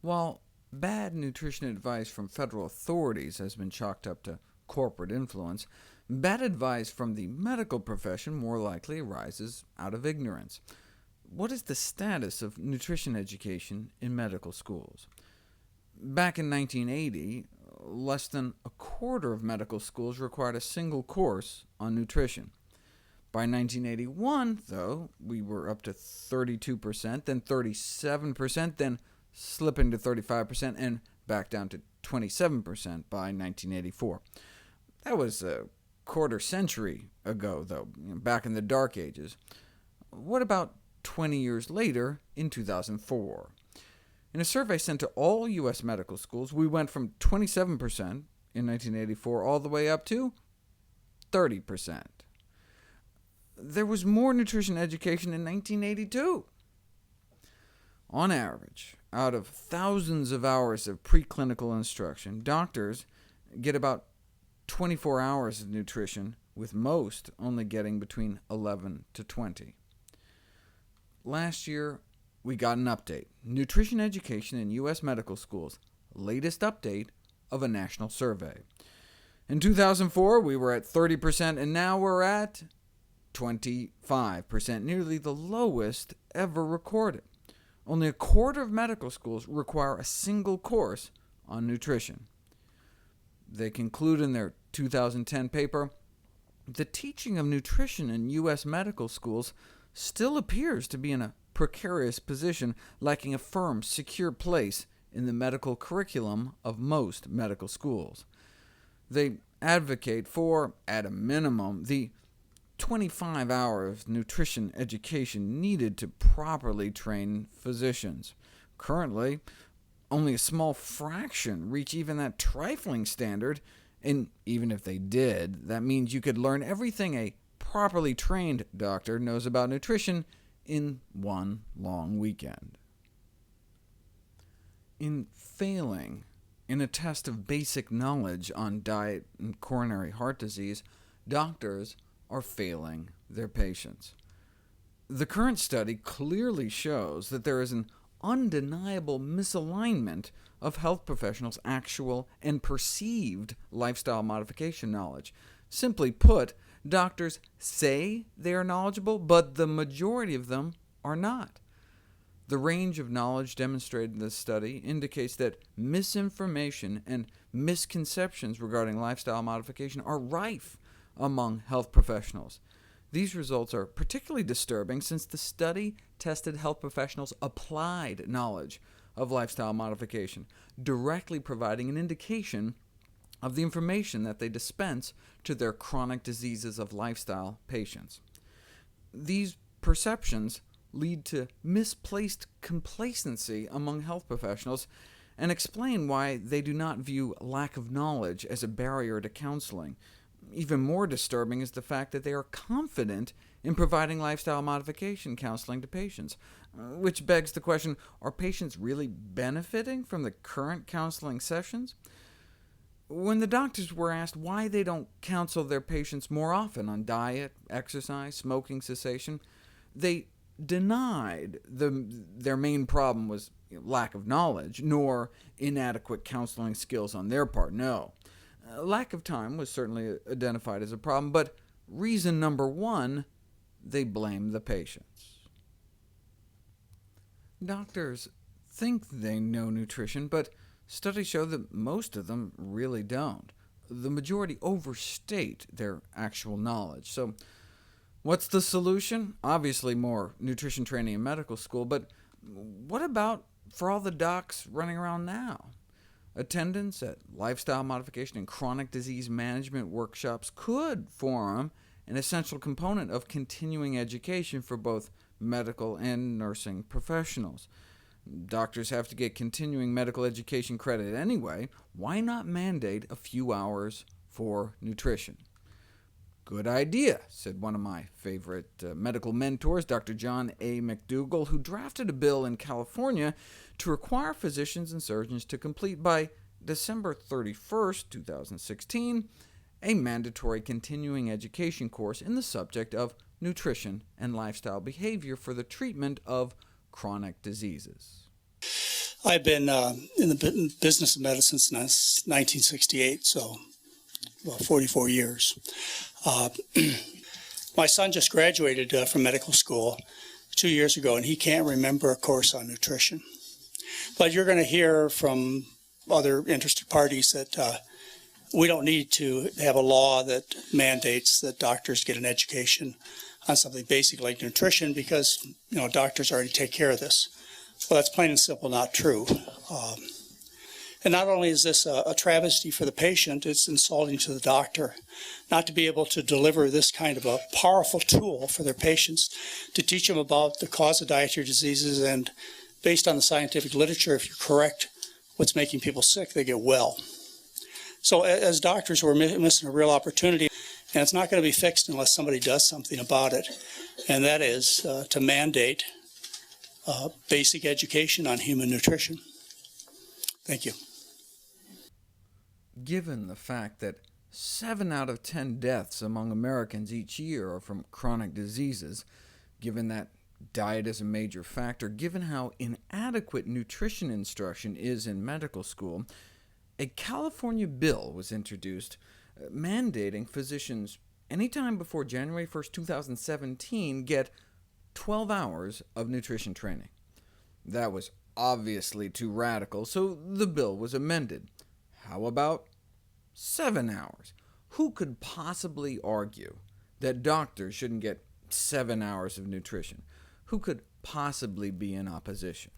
While bad nutrition advice from federal authorities has been chalked up to corporate influence, bad advice from the medical profession more likely arises out of ignorance. What is the status of nutrition education in medical schools? Back in 1980, less than a quarter of medical schools required a single course on nutrition. By 1981, though, we were up to 32%, then 37%, then slipping to 35%, and back down to 27% by 1984. That was a quarter century ago, though, back in the Dark Ages. What about 20 years later, in 2004? In a survey sent to all U.S. medical schools, we went from 27% in 1984 all the way up to 30%. There was more nutrition education in 1982. On average, out of thousands of hours of preclinical instruction, doctors get about 24 hours of nutrition, with most only getting between 11 to 20. Last year, we got an update. Nutrition education in U.S. medical schools, latest update of a national survey. In 2004, we were at 30%, and now we're at 25%, nearly the lowest ever recorded. Only a quarter of medical schools require a single course on nutrition. They conclude in their 2010 paper, the teaching of nutrition in U.S. medical schools still appears to be in a precarious position, lacking a firm, secure place in the medical curriculum of most medical schools. They advocate for, at a minimum, the 25 hours of nutrition education needed to properly train physicians. Currently, only a small fraction reach even that trifling standard, and even if they did, that means you could learn everything a properly trained doctor knows about nutrition in one long weekend. In failing in a test of basic knowledge on diet and coronary heart disease, doctors are failing their patients. The current study clearly shows that there is an undeniable misalignment of health professionals' actual and perceived lifestyle modification knowledge. Simply put, doctors say they are knowledgeable, but the majority of them are not. The range of knowledge demonstrated in this study indicates that misinformation and misconceptions regarding lifestyle modification are rife among health professionals. These results are particularly disturbing since the study tested health professionals' applied knowledge of lifestyle modification, directly providing an indication of the information that they dispense to their chronic diseases of lifestyle patients. These perceptions lead to misplaced complacency among health professionals and explain why they do not view lack of knowledge as a barrier to counseling. Even more disturbing is the fact that they are confident in providing lifestyle modification counseling to patients, which begs the question, are patients really benefiting from the current counseling sessions? When the doctors were asked why they don't counsel their patients more often on diet, exercise, smoking cessation, they denied their main problem was lack of knowledge, nor inadequate counseling skills on their part. No. Lack of time was certainly identified as a problem, but reason number one, they blame the patients. Doctors think they know nutrition, but studies show that most of them really don't. The majority overstate their actual knowledge. So what's the solution? Obviously more nutrition training in medical school, but what about for all the docs running around now? Attendance at lifestyle modification and chronic disease management workshops could form an essential component of continuing education for both medical and nursing professionals. Doctors have to get continuing medical education credit anyway. Why not mandate a few hours for nutrition? Good idea, said one of my favorite medical mentors, Dr. John A. McDougall, who drafted a bill in California to require physicians and surgeons to complete by December 31st, 2016, a mandatory continuing education course in the subject of nutrition and lifestyle behavior for the treatment of chronic diseases. I've been in the business of medicine since 1968, so about 44 years. My son just graduated from medical school 2 years ago, and he can't remember a course on nutrition. But you're going to hear from other interested parties that we don't need to have a law that mandates that doctors get an education on something basic like nutrition because doctors already take care of this. Well, that's plain and simple not true. And not only is this a travesty for the patient, it's insulting to the doctor not to be able to deliver this kind of a powerful tool for their patients to teach them about the cause of dietary diseases, and based on the scientific literature, if you correct what's making people sick, they get well. So as doctors, we're missing a real opportunity, and it's not going to be fixed unless somebody does something about it, and that is to mandate basic education on human nutrition. Thank you. Given the fact that 7 out of 10 deaths among Americans each year are from chronic diseases, given that diet is a major factor, given how inadequate nutrition instruction is in medical school, a California bill was introduced mandating physicians anytime before January 1st, 2017 get 12 hours of nutrition training. That was obviously too radical, so the bill was amended. How about 7 hours? Who could possibly argue that doctors shouldn't get 7 hours of nutrition? Who could possibly be in opposition?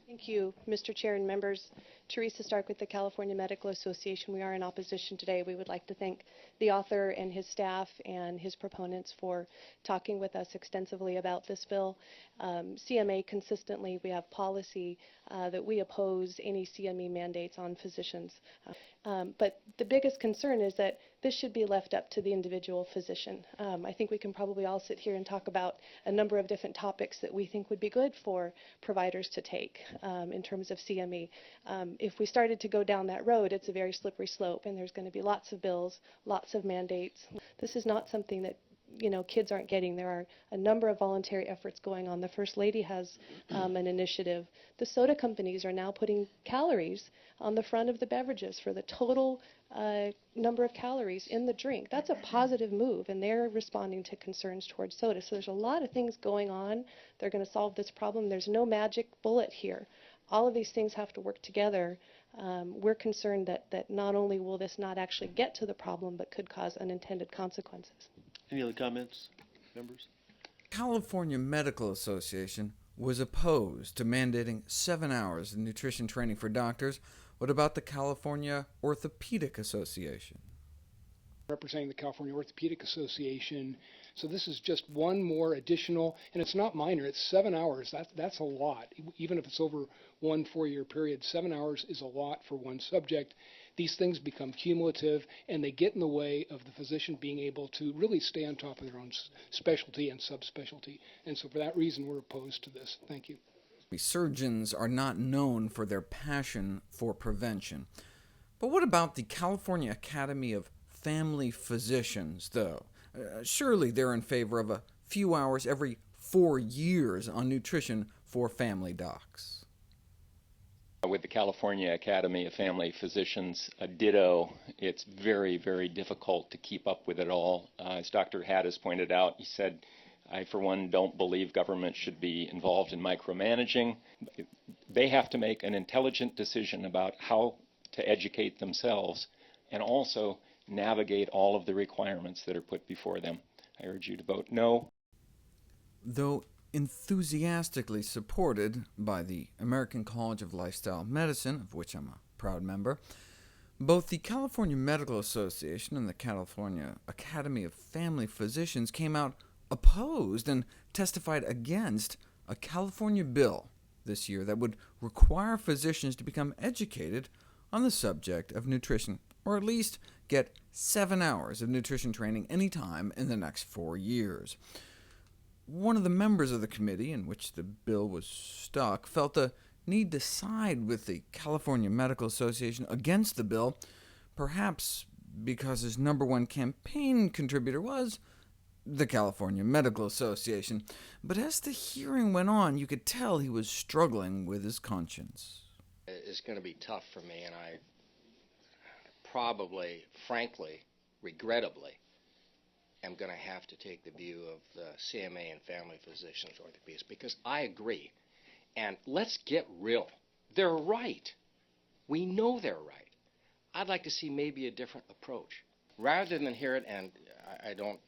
Thank you, Mr. Chair and members. Teresa Stark with the California Medical Association. We are in opposition today. We would like to thank the author and his staff and his proponents for talking with us extensively about this bill. CMA consistently, we have policy that we oppose any CME mandates on physicians. But the biggest concern is that this should be left up to the individual physician. I think we can probably all sit here and talk about a number of different topics that we think would be good for providers to take in terms of CME. If we started to go down that road, it's a very slippery slope, and there's going to be lots of bills, lots of mandates. This is not something that kids aren't getting. There are a number of voluntary efforts going on. The First Lady has an initiative. The soda companies are now putting calories on the front of the beverages for the total number of calories in the drink. That's a positive move, and they're responding to concerns towards soda. So there's a lot of things going on. They're going to solve this problem. There's no magic bullet here. All of these things have to work together. We're concerned that not only will this not actually get to the problem, but could cause unintended consequences. Any other comments, members? California Medical Association was opposed to mandating 7 hours of nutrition training for doctors. What about the California Orthopedic Association? Representing the California Orthopedic Association. So this is just one more additional, and it's not minor, it's 7 hours. That's a lot. Even if it's over 1 4-year period, 7 hours is a lot for one subject. These things become cumulative, and they get in the way of the physician being able to really stay on top of their own specialty and subspecialty. And so for that reason, we're opposed to this. Thank you. Surgeons are not known for their passion for prevention. But what about the California Academy of Family Physicians, though? Surely they're in favor of a few hours every 4 years on nutrition for family docs. With the California Academy of Family Physicians, ditto. It's very, very difficult to keep up with it all. As Dr. Haddis pointed out, he said, I, for one, don't believe government should be involved in micromanaging. They have to make an intelligent decision about how to educate themselves and also navigate all of the requirements that are put before them. I urge you to vote no. Though enthusiastically supported by the American College of Lifestyle Medicine, of which I'm a proud member. Both the California Medical Association and the California Academy of Family Physicians came out opposed and testified against a California bill this year that would require physicians to become educated on the subject of nutrition, or at least get 7 hours of nutrition training any time in the next 4 years. One of the members of the committee in which the bill was stuck felt the need to side with the California Medical Association against the bill, perhaps because his #1 campaign contributor was the California Medical Association. But as the hearing went on, you could tell he was struggling with his conscience. It's going to be tough for me, and I probably, frankly, regrettably, am going to have to take the view of the CMA and Family Physicians Orthopedics, because I agree. And let's get real. They're right. We know they're right. I'd like to see maybe a different approach. Rather than hear it, and I don't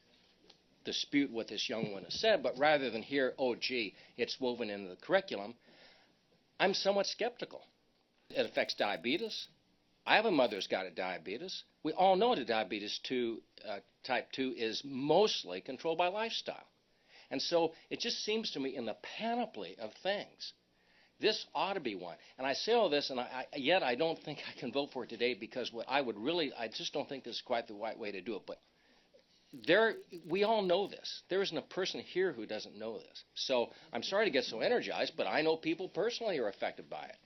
dispute what this young one has said, but rather than hear, oh, gee, it's woven into the curriculum, I'm somewhat skeptical. It affects diabetes. I have a mother who's got a diabetes. We all know that diabetes type 2 is mostly controlled by lifestyle. And so it just seems to me in the panoply of things, this ought to be one. And I say all this, and yet I don't think I can vote for it today, because what I just don't think this is quite the right way to do it. But we all know this. There isn't a person here who doesn't know this. So I'm sorry to get so energized, but I know people personally who are affected by it.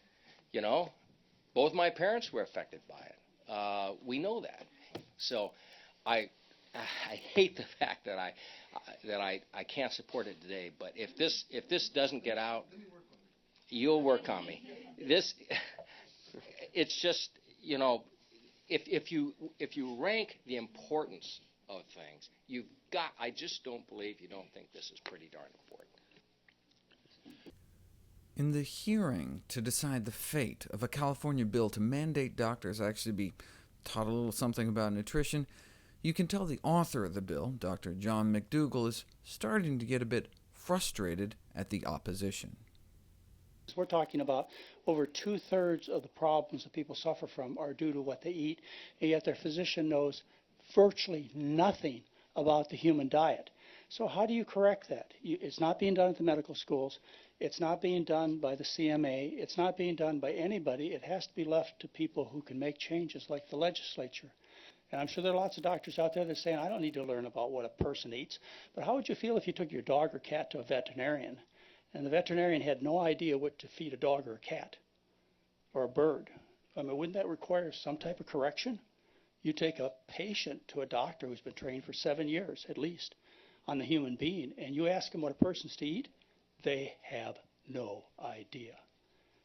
You know, both my parents were affected by it. We know that. So I hate the fact that I can't support it today. But if this doesn't get out, you'll work on me. It's just, you know, if you rank the importance of things, I just don't believe you don't think this is pretty darn important. In the hearing to decide the fate of a California bill to mandate doctors actually be taught a little something about nutrition, you can tell the author of the bill, Dr. John McDougall, is starting to get a bit frustrated at the opposition. We're talking about over 2/3 of the problems that people suffer from are due to what they eat, and yet their physician knows virtually nothing about the human diet. So how do you correct that? It's not being done at the medical schools. It's not being done by the CMA. It's not being done by anybody. It has to be left to people who can make changes, like the legislature. And I'm sure there are lots of doctors out there that are saying, I don't need to learn about what a person eats. But how would you feel if you took your dog or cat to a veterinarian, and the veterinarian had no idea what to feed a dog or a cat or a bird? I mean, wouldn't that require some type of correction? You take a patient to a doctor who's been trained for 7 years, at least, on the human being, and you ask them what a person's to eat, they have no idea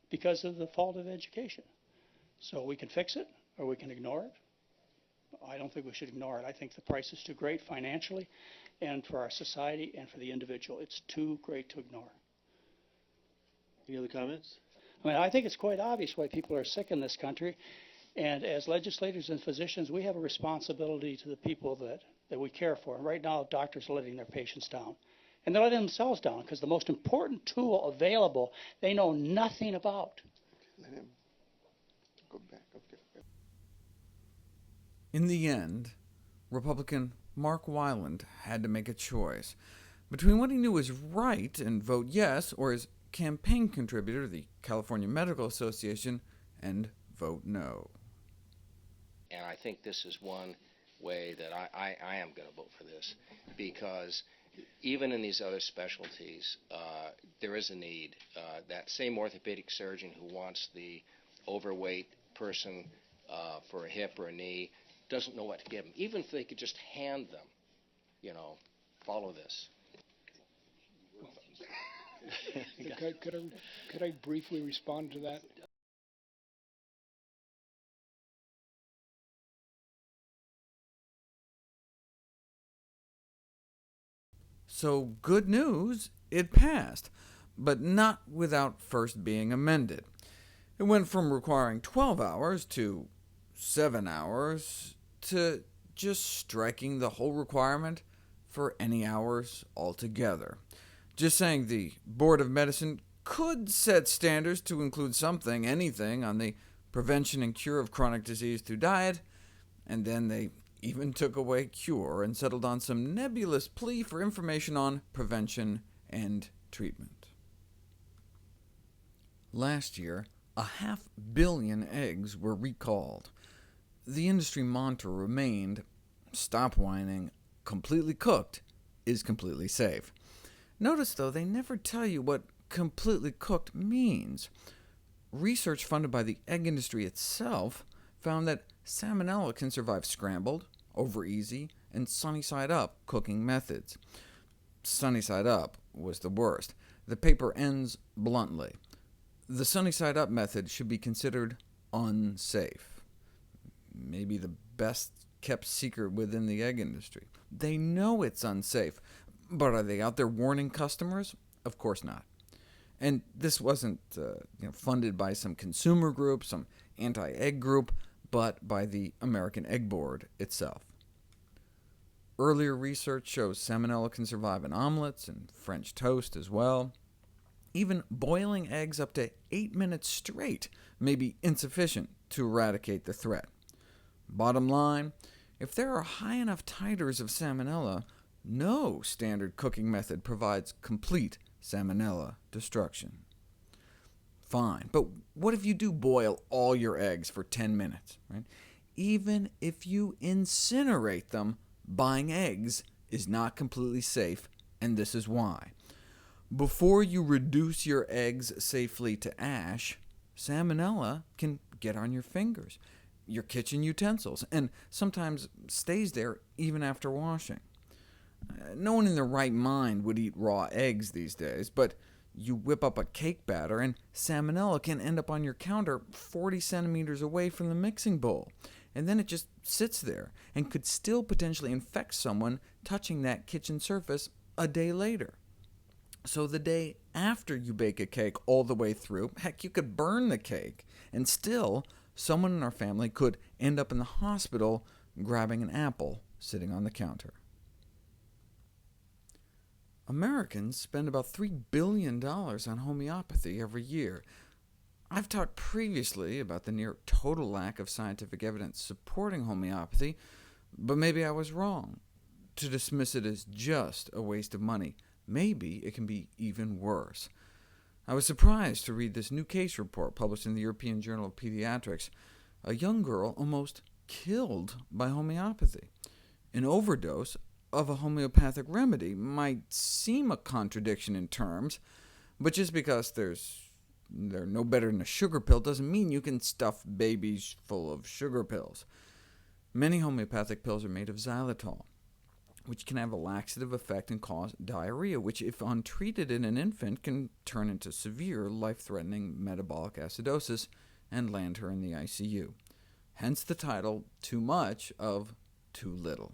because of the fault of education. So we can fix it, or we can ignore it. I don't think we should ignore it. I think the price is too great financially, and for our society, and for the individual. It's too great to ignore. Any other comments? I mean, I think it's quite obvious why people are sick in this country. And as legislators and physicians, we have a responsibility to the people that we care for. And right now, doctors are letting their patients down. And they're letting themselves down, because the most important tool available, they know nothing about. Let him go back. Okay. In the end, Republican Mark Weiland had to make a choice between what he knew was right and vote yes, or his campaign contributor, the California Medical Association, and vote no. And I think this is one way that I am going to vote for this, because even in these other specialties, there is a need. That same orthopedic surgeon who wants the overweight person for a hip or a knee doesn't know what to give them. Even if they could just hand them, you know, follow this. Could I briefly respond to that? So good news, it passed, but not without first being amended. It went from requiring 12 hours to 7 hours to just striking the whole requirement for any hours altogether. Just saying the Board of Medicine could set standards to include something, anything, on the prevention and cure of chronic disease through diet, and then they even took away cure and settled on some nebulous plea for information on prevention and treatment. Last year, 500 million eggs were recalled. The industry mantra remained, "Stop whining, completely cooked is completely safe." Notice, though, they never tell you what completely cooked means. Research funded by the egg industry itself found that Salmonella can survive scrambled, over-easy, and sunny-side-up cooking methods. Sunny-side-up was the worst. The paper ends bluntly. The sunny-side-up method should be considered unsafe. Maybe the best-kept secret within the egg industry. They know it's unsafe, but are they out there warning customers? Of course not. And this wasn't funded by some consumer group, some anti-egg group, but by the American Egg Board itself. Earlier research shows Salmonella can survive in omelets and French toast as well. Even boiling eggs up to 8 minutes straight may be insufficient to eradicate the threat. Bottom line, if there are high enough titers of Salmonella, no standard cooking method provides complete Salmonella destruction. Fine, but what if you do boil all your eggs for 10 minutes? Right? Even if you incinerate them, buying eggs is not completely safe, and this is why. Before you reduce your eggs safely to ash, Salmonella can get on your fingers, your kitchen utensils, and sometimes stays there even after washing. No one in their right mind would eat raw eggs these days, but you whip up a cake batter, and Salmonella can end up on your counter 40 centimeters away from the mixing bowl, and then it just sits there, and could still potentially infect someone touching that kitchen surface a day later. So the day after you bake a cake all the way through, heck, you could burn the cake, and still someone in our family could end up in the hospital grabbing an apple sitting on the counter. Americans spend about $3 billion on homeopathy every year. I've talked previously about the near total lack of scientific evidence supporting homeopathy, but maybe I was wrong. To dismiss it as just a waste of money, maybe it can be even worse. I was surprised to read this new case report published in the European Journal of Pediatrics. A young girl almost killed by homeopathy. An overdose of a homeopathic remedy might seem a contradiction in terms, but just because they're no better than a sugar pill doesn't mean you can stuff babies full of sugar pills. Many homeopathic pills are made of xylitol, which can have a laxative effect and cause diarrhea, which, if untreated in an infant, can turn into severe, life-threatening metabolic acidosis and land her in the ICU. Hence the title, Too Much of Too Little.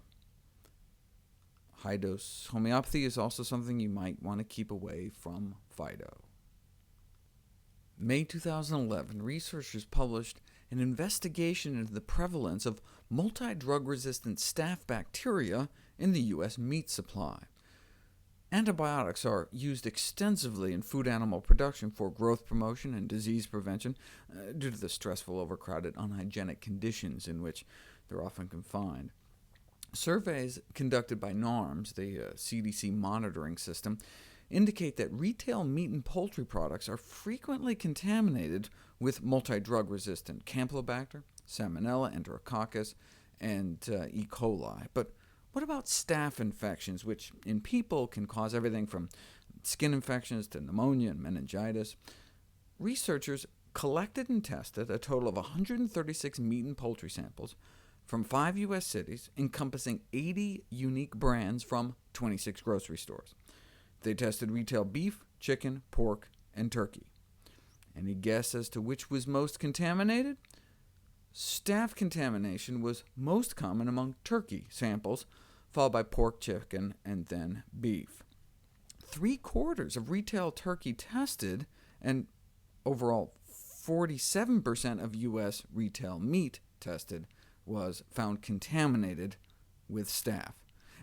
High-dose homeopathy is also something you might want to keep away from Fido. May 2011, researchers published an investigation into the prevalence of multi-drug-resistant staph bacteria in the U.S. meat supply. Antibiotics are used extensively in food animal production for growth promotion and disease prevention due to the stressful, overcrowded, unhygienic conditions in which they're often confined. Surveys conducted by NARMS, the CDC monitoring system, indicate that retail meat and poultry products are frequently contaminated with multi-drug-resistant Campylobacter, Salmonella, Enterococcus, and E. coli. But what about staph infections, which in people can cause everything from skin infections to pneumonia and meningitis? Researchers collected and tested a total of 136 meat and poultry samples from 5 U.S. cities, encompassing 80 unique brands from 26 grocery stores. They tested retail beef, chicken, pork, and turkey. Any guess as to which was most contaminated? Staph contamination was most common among turkey samples, followed by pork, chicken, and then beef. 3/4 of retail turkey tested, and overall 47% of U.S. retail meat tested was found contaminated with staph,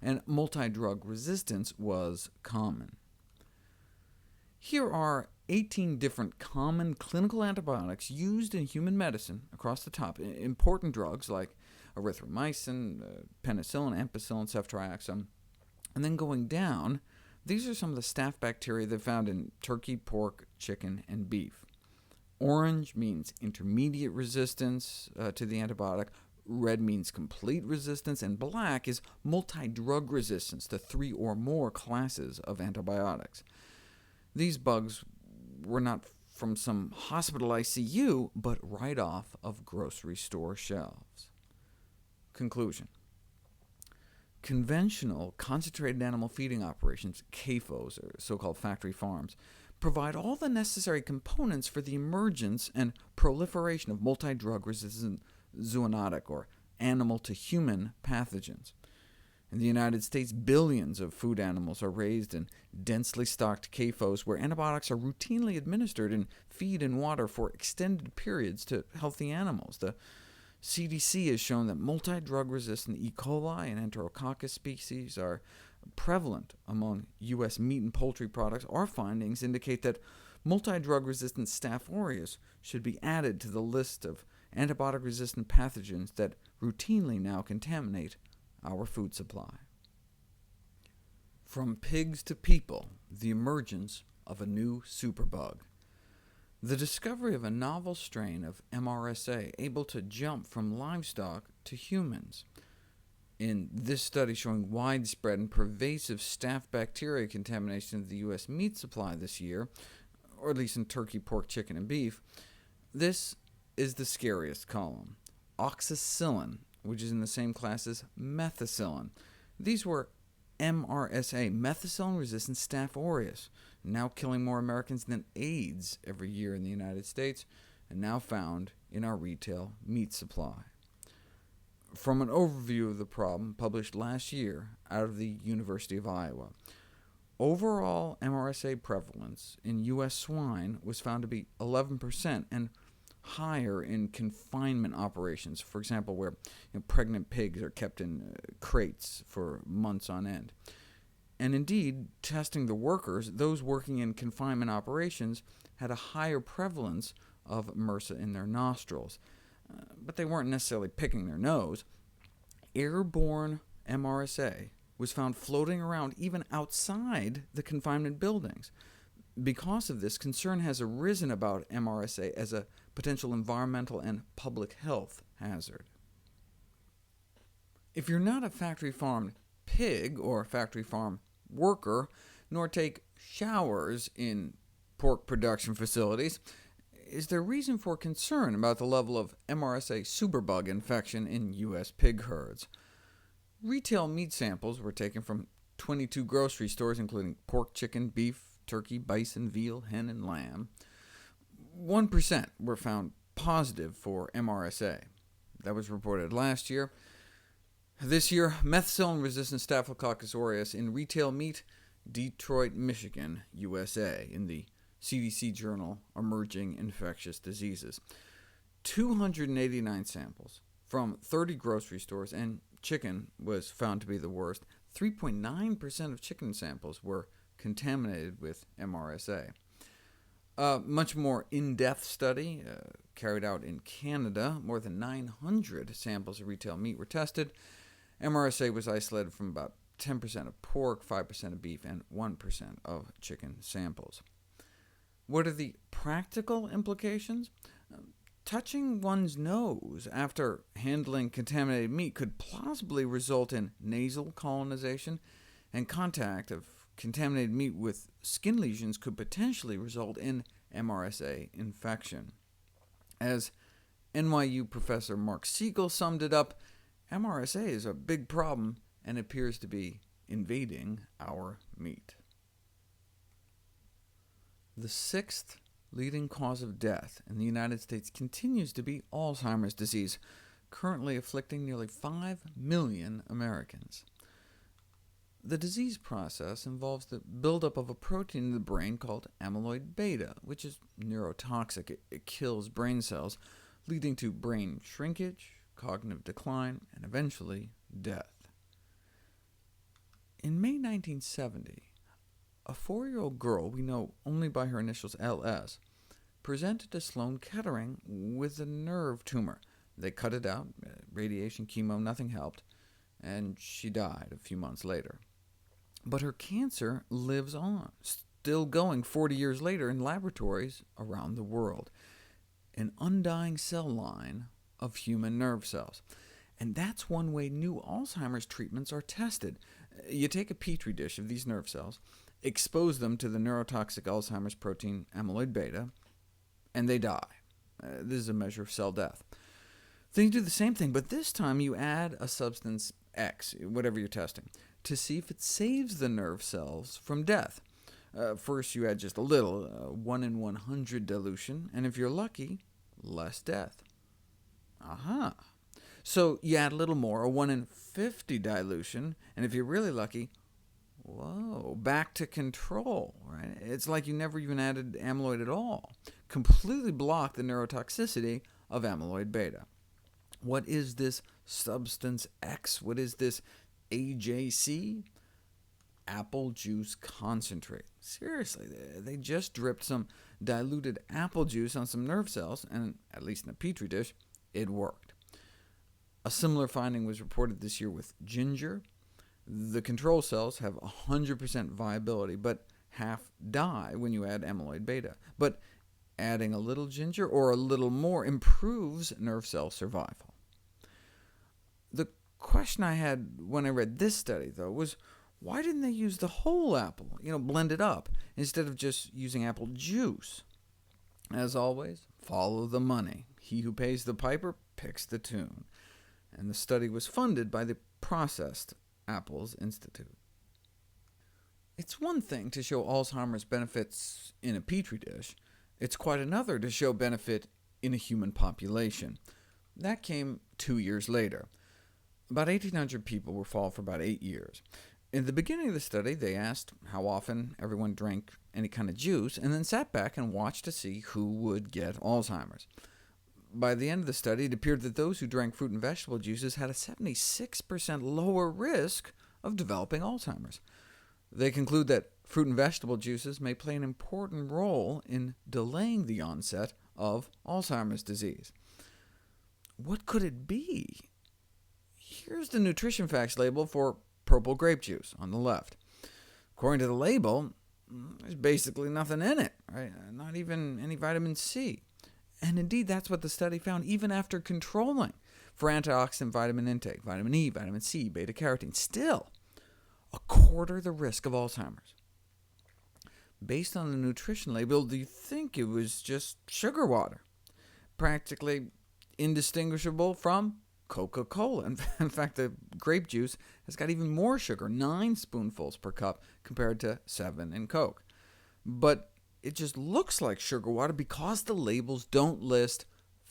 and multi-drug resistance was common. Here are 18 different common clinical antibiotics used in human medicine across the top. Important drugs like erythromycin, penicillin, ampicillin, ceftriaxone. And then going down, these are some of the staph bacteria they found in turkey, pork, chicken, and beef. Orange means intermediate resistance to the antibiotic, red means complete resistance, and black is multi-drug resistance to 3 or more classes of antibiotics. These bugs were not from some hospital ICU, but right off of grocery store shelves. Conclusion. Conventional concentrated animal feeding operations, CAFOs, or so-called factory farms, provide all the necessary components for the emergence and proliferation of multi-drug-resistant zoonotic, or animal-to-human pathogens. In the United States, billions of food animals are raised in densely stocked CAFOs, where antibiotics are routinely administered in feed and water for extended periods to healthy animals. The CDC has shown that multi-drug-resistant E. coli and Enterococcus species are prevalent among U.S. meat and poultry products. Our findings indicate that multi-drug-resistant Staph aureus should be added to the list of antibiotic-resistant pathogens that routinely now contaminate our food supply. From pigs to people, the emergence of a new superbug. The discovery of a novel strain of MRSA able to jump from livestock to humans. In this study showing widespread and pervasive staph bacteria contamination of the U.S. meat supply this year, or at least in turkey, pork, chicken, and beef, this is the scariest column. Oxacillin, which is in the same class as methicillin. These were MRSA, methicillin-resistant Staph aureus, now killing more Americans than AIDS every year in the United States, and now found in our retail meat supply. From an overview of the problem published last year out of the University of Iowa, overall MRSA prevalence in U.S. swine was found to be 11%, and higher in confinement operations, for example, where pregnant pigs are kept in crates for months on end. And indeed, testing the workers, those working in confinement operations had a higher prevalence of MRSA in their nostrils. But they weren't necessarily picking their nose. Airborne MRSA was found floating around even outside the confinement buildings. Because of this, concern has arisen about MRSA as a potential environmental and public health hazard. If you're not a factory farm pig or factory farm worker, nor take showers in pork production facilities, is there reason for concern about the level of MRSA superbug infection in U.S. pig herds? Retail meat samples were taken from 22 grocery stores, including pork, chicken, beef, turkey, bison, veal, hen, and lamb. 1% were found positive for MRSA. That was reported last year. This year, methicillin-resistant Staphylococcus aureus in retail meat, Detroit, Michigan, USA, in the CDC journal Emerging Infectious Diseases. 289 samples from 30 grocery stores, and chicken was found to be the worst. 3.9% of chicken samples were contaminated with MRSA. A much more in-depth study carried out in Canada. More than 900 samples of retail meat were tested. MRSA was isolated from about 10% of pork, 5% of beef, and 1% of chicken samples. What are the practical implications? Touching one's nose after handling contaminated meat could plausibly result in nasal colonization, and contact of contaminated meat with skin lesions could potentially result in MRSA infection. As NYU professor Mark Siegel summed it up, MRSA is a big problem and appears to be invading our meat. The sixth leading cause of death in the United States continues to be Alzheimer's disease, currently afflicting nearly 5 million Americans. The disease process involves the buildup of a protein in the brain called amyloid beta, which is neurotoxic. It kills brain cells, leading to brain shrinkage, cognitive decline, and eventually death. In May 1970, A 4-year-old girl we know only by her initials LS presented to Sloan Kettering with a nerve tumor. They cut it out, radiation, chemo, nothing helped, and she died a few months later. But her cancer lives on, still going 40 years later in laboratories around the world. An undying cell line of human nerve cells. And that's one way new Alzheimer's treatments are tested. You take a petri dish of these nerve cells, expose them to the neurotoxic Alzheimer's protein amyloid beta, and they die. This is a measure of cell death. Then you do the same thing, but this time you add a substance X, whatever you're testing, to see if it saves the nerve cells from death. First you add just a little, 1 in 100 dilution, and if you're lucky, less death. Aha! So you add a little more, a 1 in 50 dilution, and if you're really lucky, whoa, back to control. Right? It's like you never even added amyloid at all. Completely blocked the neurotoxicity of amyloid beta. What is this substance X? What is this AJC? Apple juice concentrate. Seriously, they just dripped some diluted apple juice on some nerve cells, and at least in a petri dish, it worked. A similar finding was reported this year with ginger. The control cells have 100% viability, but half die when you add amyloid beta. But adding a little ginger or a little more improves nerve cell survival. The question I had when I read this study, though, was why didn't they use the whole apple, blend it up, instead of just using apple juice? As always, follow the money. He who pays the piper picks the tune. And the study was funded by the Processed Apples Institute. It's one thing to show Alzheimer's benefits in a petri dish. It's quite another to show benefit in a human population. That came 2 years later. About 1,800 people were followed for about 8 years. In the beginning of the study, they asked how often everyone drank any kind of juice, and then sat back and watched to see who would get Alzheimer's. By the end of the study, it appeared that those who drank fruit and vegetable juices had a 76% lower risk of developing Alzheimer's. They conclude that fruit and vegetable juices may play an important role in delaying the onset of Alzheimer's disease. What could it be? Here's the nutrition facts label for purple grape juice on the left. According to the label, there's basically nothing in it, right? Not even any vitamin C. And indeed, that's what the study found, even after controlling for antioxidant vitamin intake, vitamin E, vitamin C, beta-carotene. Still, a quarter the risk of Alzheimer's. Based on the nutrition label, do you think it was just sugar water? Practically indistinguishable from Coca-Cola. In fact, the grape juice has got even more sugar, 9 spoonfuls per cup, compared to 7 in Coke. But it just looks like sugar water because the labels don't list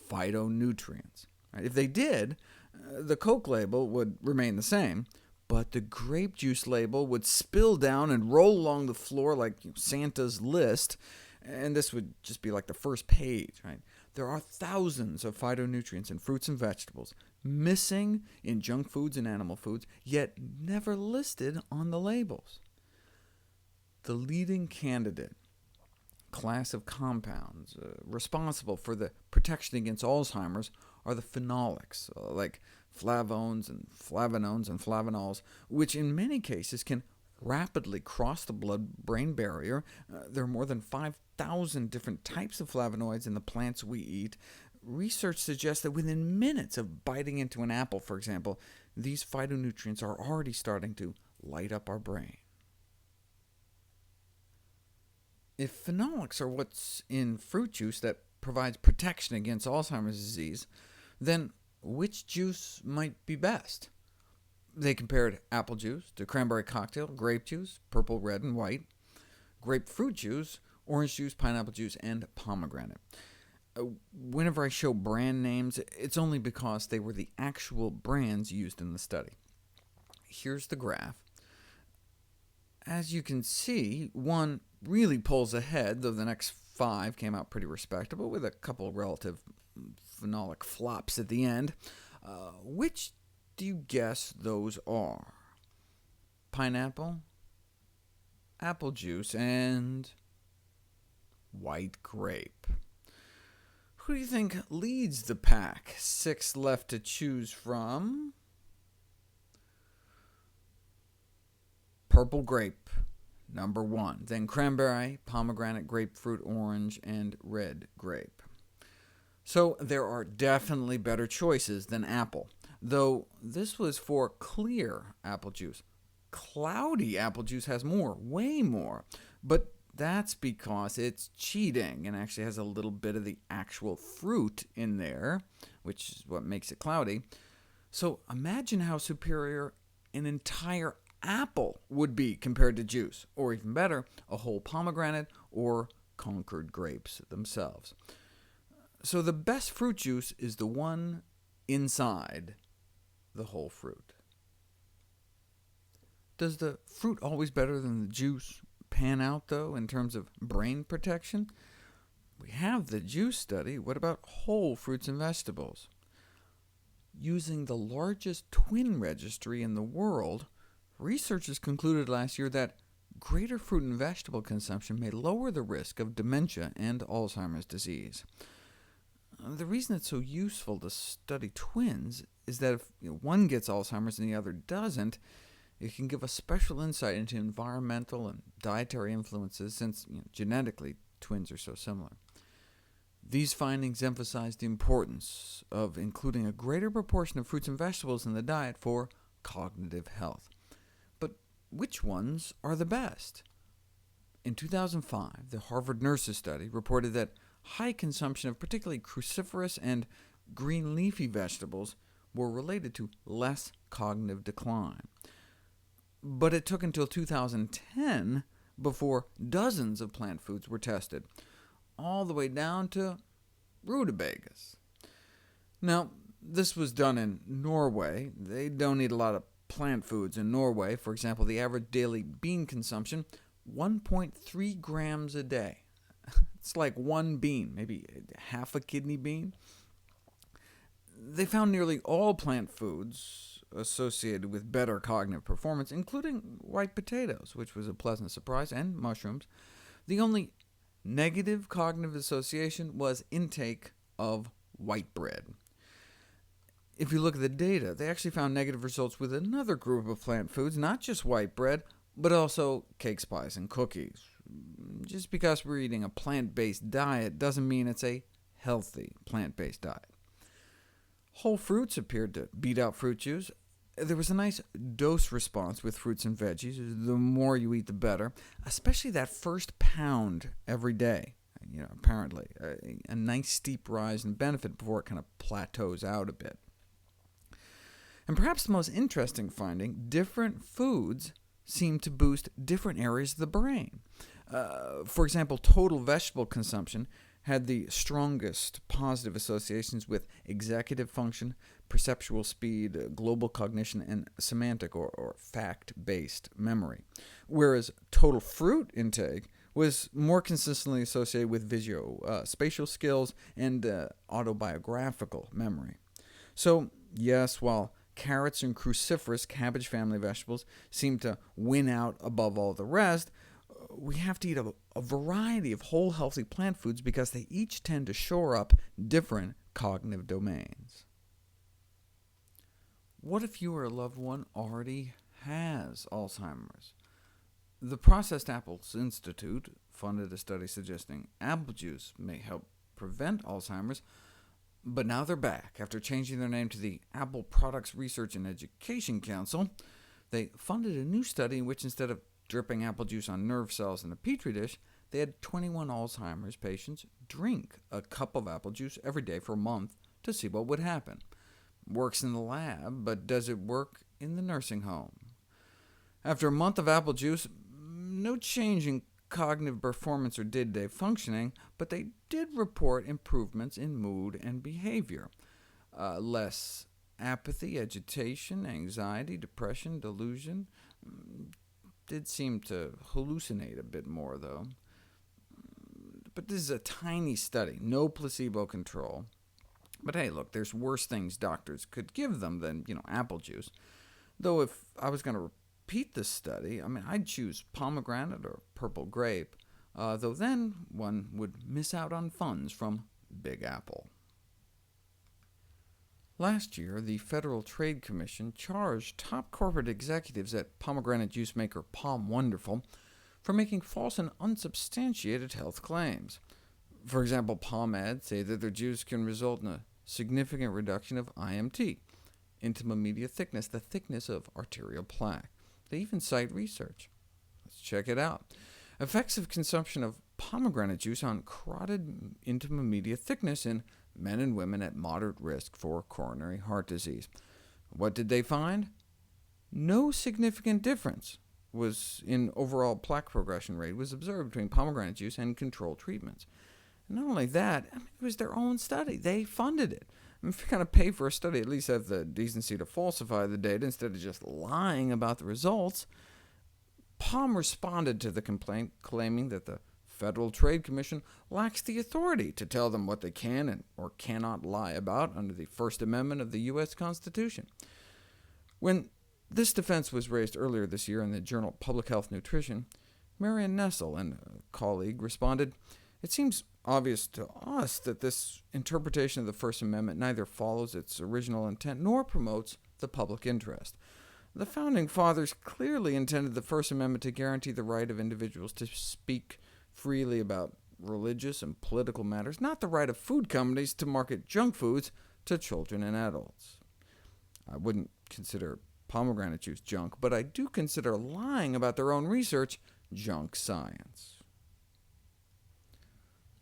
phytonutrients. Right? If they did, the Coke label would remain the same, but the grape juice label would spill down and roll along the floor like Santa's list, and this would just be like the first page. Right? There are thousands of phytonutrients in fruits and vegetables, missing in junk foods and animal foods, yet never listed on the labels. The leading candidate class of compounds responsible for the protection against Alzheimer's are the phenolics, like flavones and flavonones and flavanols, which in many cases can rapidly cross the blood-brain barrier. There are more than 5,000 different types of flavonoids in the plants we eat. Research suggests that within minutes of biting into an apple, for example, these phytonutrients are already starting to light up our brain. If phenolics are what's in fruit juice that provides protection against Alzheimer's disease, then which juice might be best? They compared apple juice to cranberry cocktail, grape juice, purple, red, and white, grapefruit juice, orange juice, pineapple juice, and pomegranate. Whenever I show brand names, it's only because they were the actual brands used in the study. Here's the graph. As you can see, one really pulls ahead, though the next 5 came out pretty respectable, with a couple relative phenolic flops at the end. Which do you guess those are? Pineapple? apple juice, and white grape. Who do you think leads the pack? 6 left to choose from. Purple grape, number 1. Then cranberry, pomegranate, grapefruit, orange, and red grape. So there are definitely better choices than apple, though this was for clear apple juice. Cloudy apple juice has more, way more, but that's because it's cheating and actually has a little bit of the actual fruit in there, which is what makes it cloudy. So imagine how superior an entire apple would be compared to juice, or even better, a whole pomegranate or Concord grapes themselves. So the best fruit juice is the one inside the whole fruit. Does the fruit always better than the juice pan out, though, in terms of brain protection? We have the juice study. What about whole fruits and vegetables? Using the largest twin registry in the world, researchers concluded last year that greater fruit and vegetable consumption may lower the risk of dementia and Alzheimer's disease. The reason it's so useful to study twins is that if one gets Alzheimer's and the other doesn't, it can give us special insight into environmental and dietary influences, since genetically twins are so similar. These findings emphasize the importance of including a greater proportion of fruits and vegetables in the diet for cognitive health. But which ones are the best? In 2005, the Harvard Nurses Study reported that high consumption of particularly cruciferous and green leafy vegetables were related to less cognitive decline. But it took until 2010 before dozens of plant foods were tested, all the way down to rutabagas. Now, this was done in Norway. They don't eat a lot of plant foods in Norway. For example, the average daily bean consumption, 1.3 grams a day. It's like one bean, maybe half a kidney bean. They found nearly all plant foods associated with better cognitive performance, including white potatoes, which was a pleasant surprise, and mushrooms. The only negative cognitive association was intake of white bread. If you look at the data, they actually found negative results with another group of plant foods, not just white bread, but also cakes, pies, and cookies. Just because we're eating a plant-based diet doesn't mean it's a healthy plant-based diet. Whole fruits appeared to beat out fruit juice. There was a nice dose response with fruits and veggies. The more you eat, the better, especially that first pound every day. Apparently, a nice steep rise in benefit before it kind of plateaus out a bit. And perhaps the most interesting finding, different foods seem to boost different areas of the brain. For example, total vegetable consumption had the strongest positive associations with executive function, perceptual speed, global cognition, and semantic or fact-based memory, whereas total fruit intake was more consistently associated with spatial skills and autobiographical memory. So yes, while carrots and cruciferous cabbage family vegetables seem to win out above all the rest, we have to eat a variety of whole healthy plant foods because they each tend to shore up different cognitive domains. What if you or a loved one already has Alzheimer's? The Processed Apples Institute funded a study suggesting apple juice may help prevent Alzheimer's, but now they're back. After changing their name to the Apple Products Research and Education Council, they funded a new study in which, instead of dripping apple juice on nerve cells in a petri dish, they had 21 Alzheimer's patients drink a cup of apple juice every day for a month to see what would happen. Works in the lab, but does it work in the nursing home? After a month of apple juice, no change in cognitive performance or day-to-day functioning, but they did report improvements in mood and behavior. Less apathy, agitation, anxiety, depression, delusion. Did seem to hallucinate a bit more, though. But this is a tiny study, no placebo control. But hey, look, there's worse things doctors could give them than, apple juice. Though if I was going to repeat the study, I'd choose pomegranate or purple grape, though then one would miss out on funds from Big Apple. Last year, the Federal Trade Commission charged top corporate executives at pomegranate juice maker Palm Wonderful for making false and unsubstantiated health claims. For example, PalmAd say that their juice can result in a significant reduction of IMT, intima media thickness, the thickness of arterial plaque. They even cite research. Let's check it out. Effects of consumption of pomegranate juice on carotid intima media thickness in men and women at moderate risk for coronary heart disease. What did they find? No significant difference in overall plaque progression rate was observed between pomegranate juice and control treatments. And not only that, it was their own study. They funded it. If you're going to pay for a study, at least have the decency to falsify the data instead of just lying about the results. Palm responded to the complaint, claiming that the Federal Trade Commission lacks the authority to tell them what they can or cannot lie about under the First Amendment of the U.S. Constitution. When this defense was raised earlier this year in the journal Public Health Nutrition, Marion Nessel and a colleague responded, "It seems obvious to us that this interpretation of the First Amendment neither follows its original intent nor promotes the public interest. The Founding Fathers clearly intended the First Amendment to guarantee the right of individuals to speak freely about religious and political matters, not the right of food companies to market junk foods to children and adults." I wouldn't consider pomegranate juice junk, but I do consider lying about their own research junk science.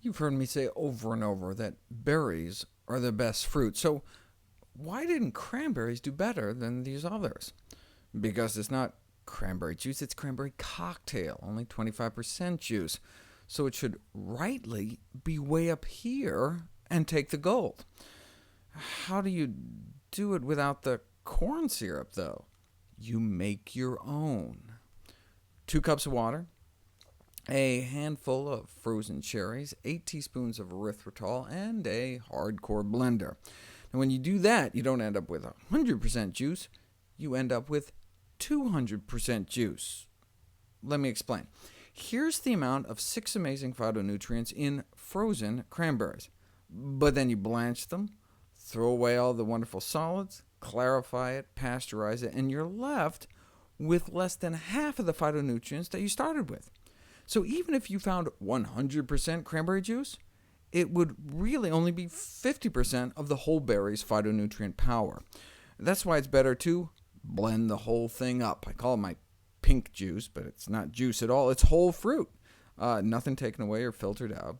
You've heard me say over and over that berries are the best fruit, so why didn't cranberries do better than these others? Because it's not cranberry juice, it's cranberry cocktail, only 25% juice, so it should rightly be way up here and take the gold. How do you do it without the corn syrup, though? You make your own. 2 cups of water, a handful of frozen cherries, 8 teaspoons of erythritol, and a hardcore blender. And when you do that, you don't end up with 100% juice, you end up with 200% juice. Let me explain. Here's the amount of 6 amazing phytonutrients in frozen cranberries. But then you blanch them, throw away all the wonderful solids, clarify it, pasteurize it, and you're left with less than half of the phytonutrients that you started with. So even if you found 100% cranberry juice, it would really only be 50% of the whole berry's phytonutrient power. That's why it's better to blend the whole thing up. I call it my pink juice, but it's not juice at all. It's whole fruit. Nothing taken away or filtered out.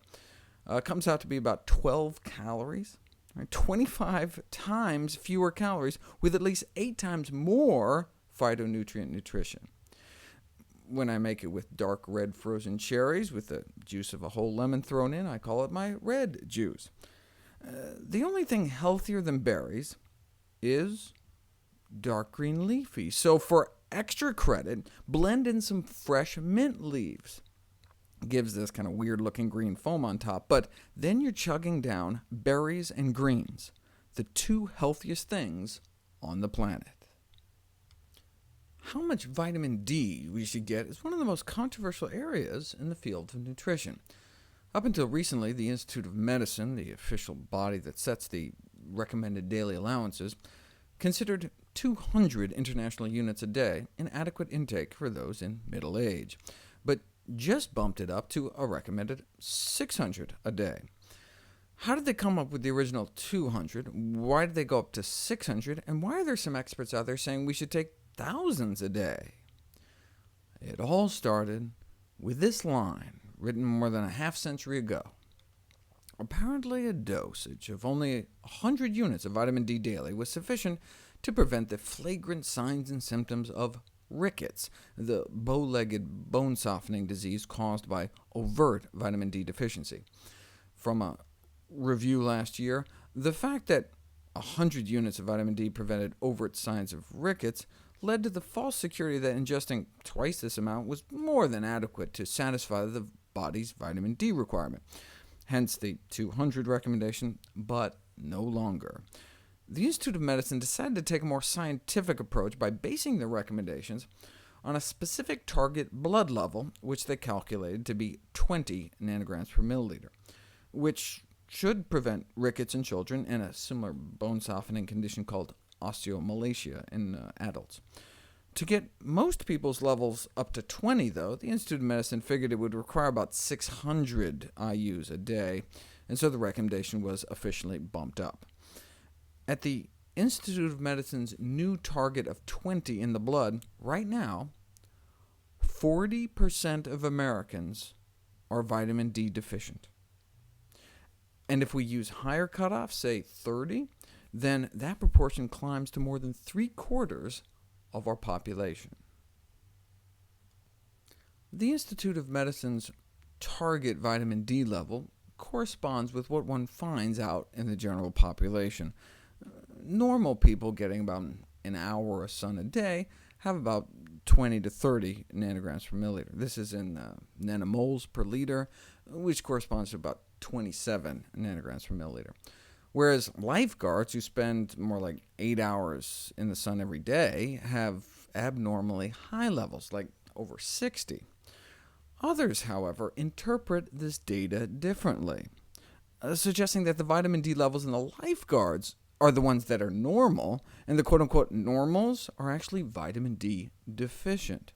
Comes out to be about 12 calories, right? 25 times fewer calories, with at least 8 times more phytonutrient nutrition. When I make it with dark red frozen cherries with the juice of a whole lemon thrown in, I call it my red juice. The only thing healthier than berries is dark green leafy. So for extra credit, blend in some fresh mint leaves. Gives this kind of weird-looking green foam on top, but then you're chugging down berries and greens, the 2 healthiest things on the planet. How much vitamin D we should get is one of the most controversial areas in the field of nutrition. Up until recently, the Institute of Medicine, the official body that sets the recommended daily allowances, considered 200 international units a day an adequate intake for those in middle age, but just bumped it up to a recommended 600 a day. How did they come up with the original 200? Why did they go up to 600? And why are there some experts out there saying we should take thousands a day? It all started with this line, written more than a half-century ago. Apparently a dosage of only 100 units of vitamin D daily was sufficient to prevent the flagrant signs and symptoms of rickets, the bow-legged bone-softening disease caused by overt vitamin D deficiency. From a review last year, the fact that 100 units of vitamin D prevented overt signs of rickets led to the false security that ingesting twice this amount was more than adequate to satisfy the body's vitamin D requirement. Hence the 200 recommendation, but no longer. The Institute of Medicine decided to take a more scientific approach by basing their recommendations on a specific target blood level, which they calculated to be 20 nanograms per milliliter, which should prevent rickets in children and a similar bone-softening condition called osteomalacia in adults. To get most people's levels up to 20, though, the Institute of Medicine figured it would require about 600 IUs a day, and so the recommendation was officially bumped up. At the Institute of Medicine's new target of 20 in the blood, right now, 40% of Americans are vitamin D deficient. And if we use higher cutoffs, say 30, then that proportion climbs to more than 3/4 of our population. The Institute of Medicine's target vitamin D level corresponds with what one finds out in the general population. Normal people getting about an hour of sun a day have about 20 to 30 nanograms per milliliter. This is in nanomoles per liter, which corresponds to about 27 nanograms per milliliter. Whereas lifeguards, who spend more like 8 hours in the sun every day, have abnormally high levels, like over 60. Others, however, interpret this data differently, suggesting that the vitamin D levels in the lifeguards are the ones that are normal, and the quote-unquote normals are actually vitamin D deficient.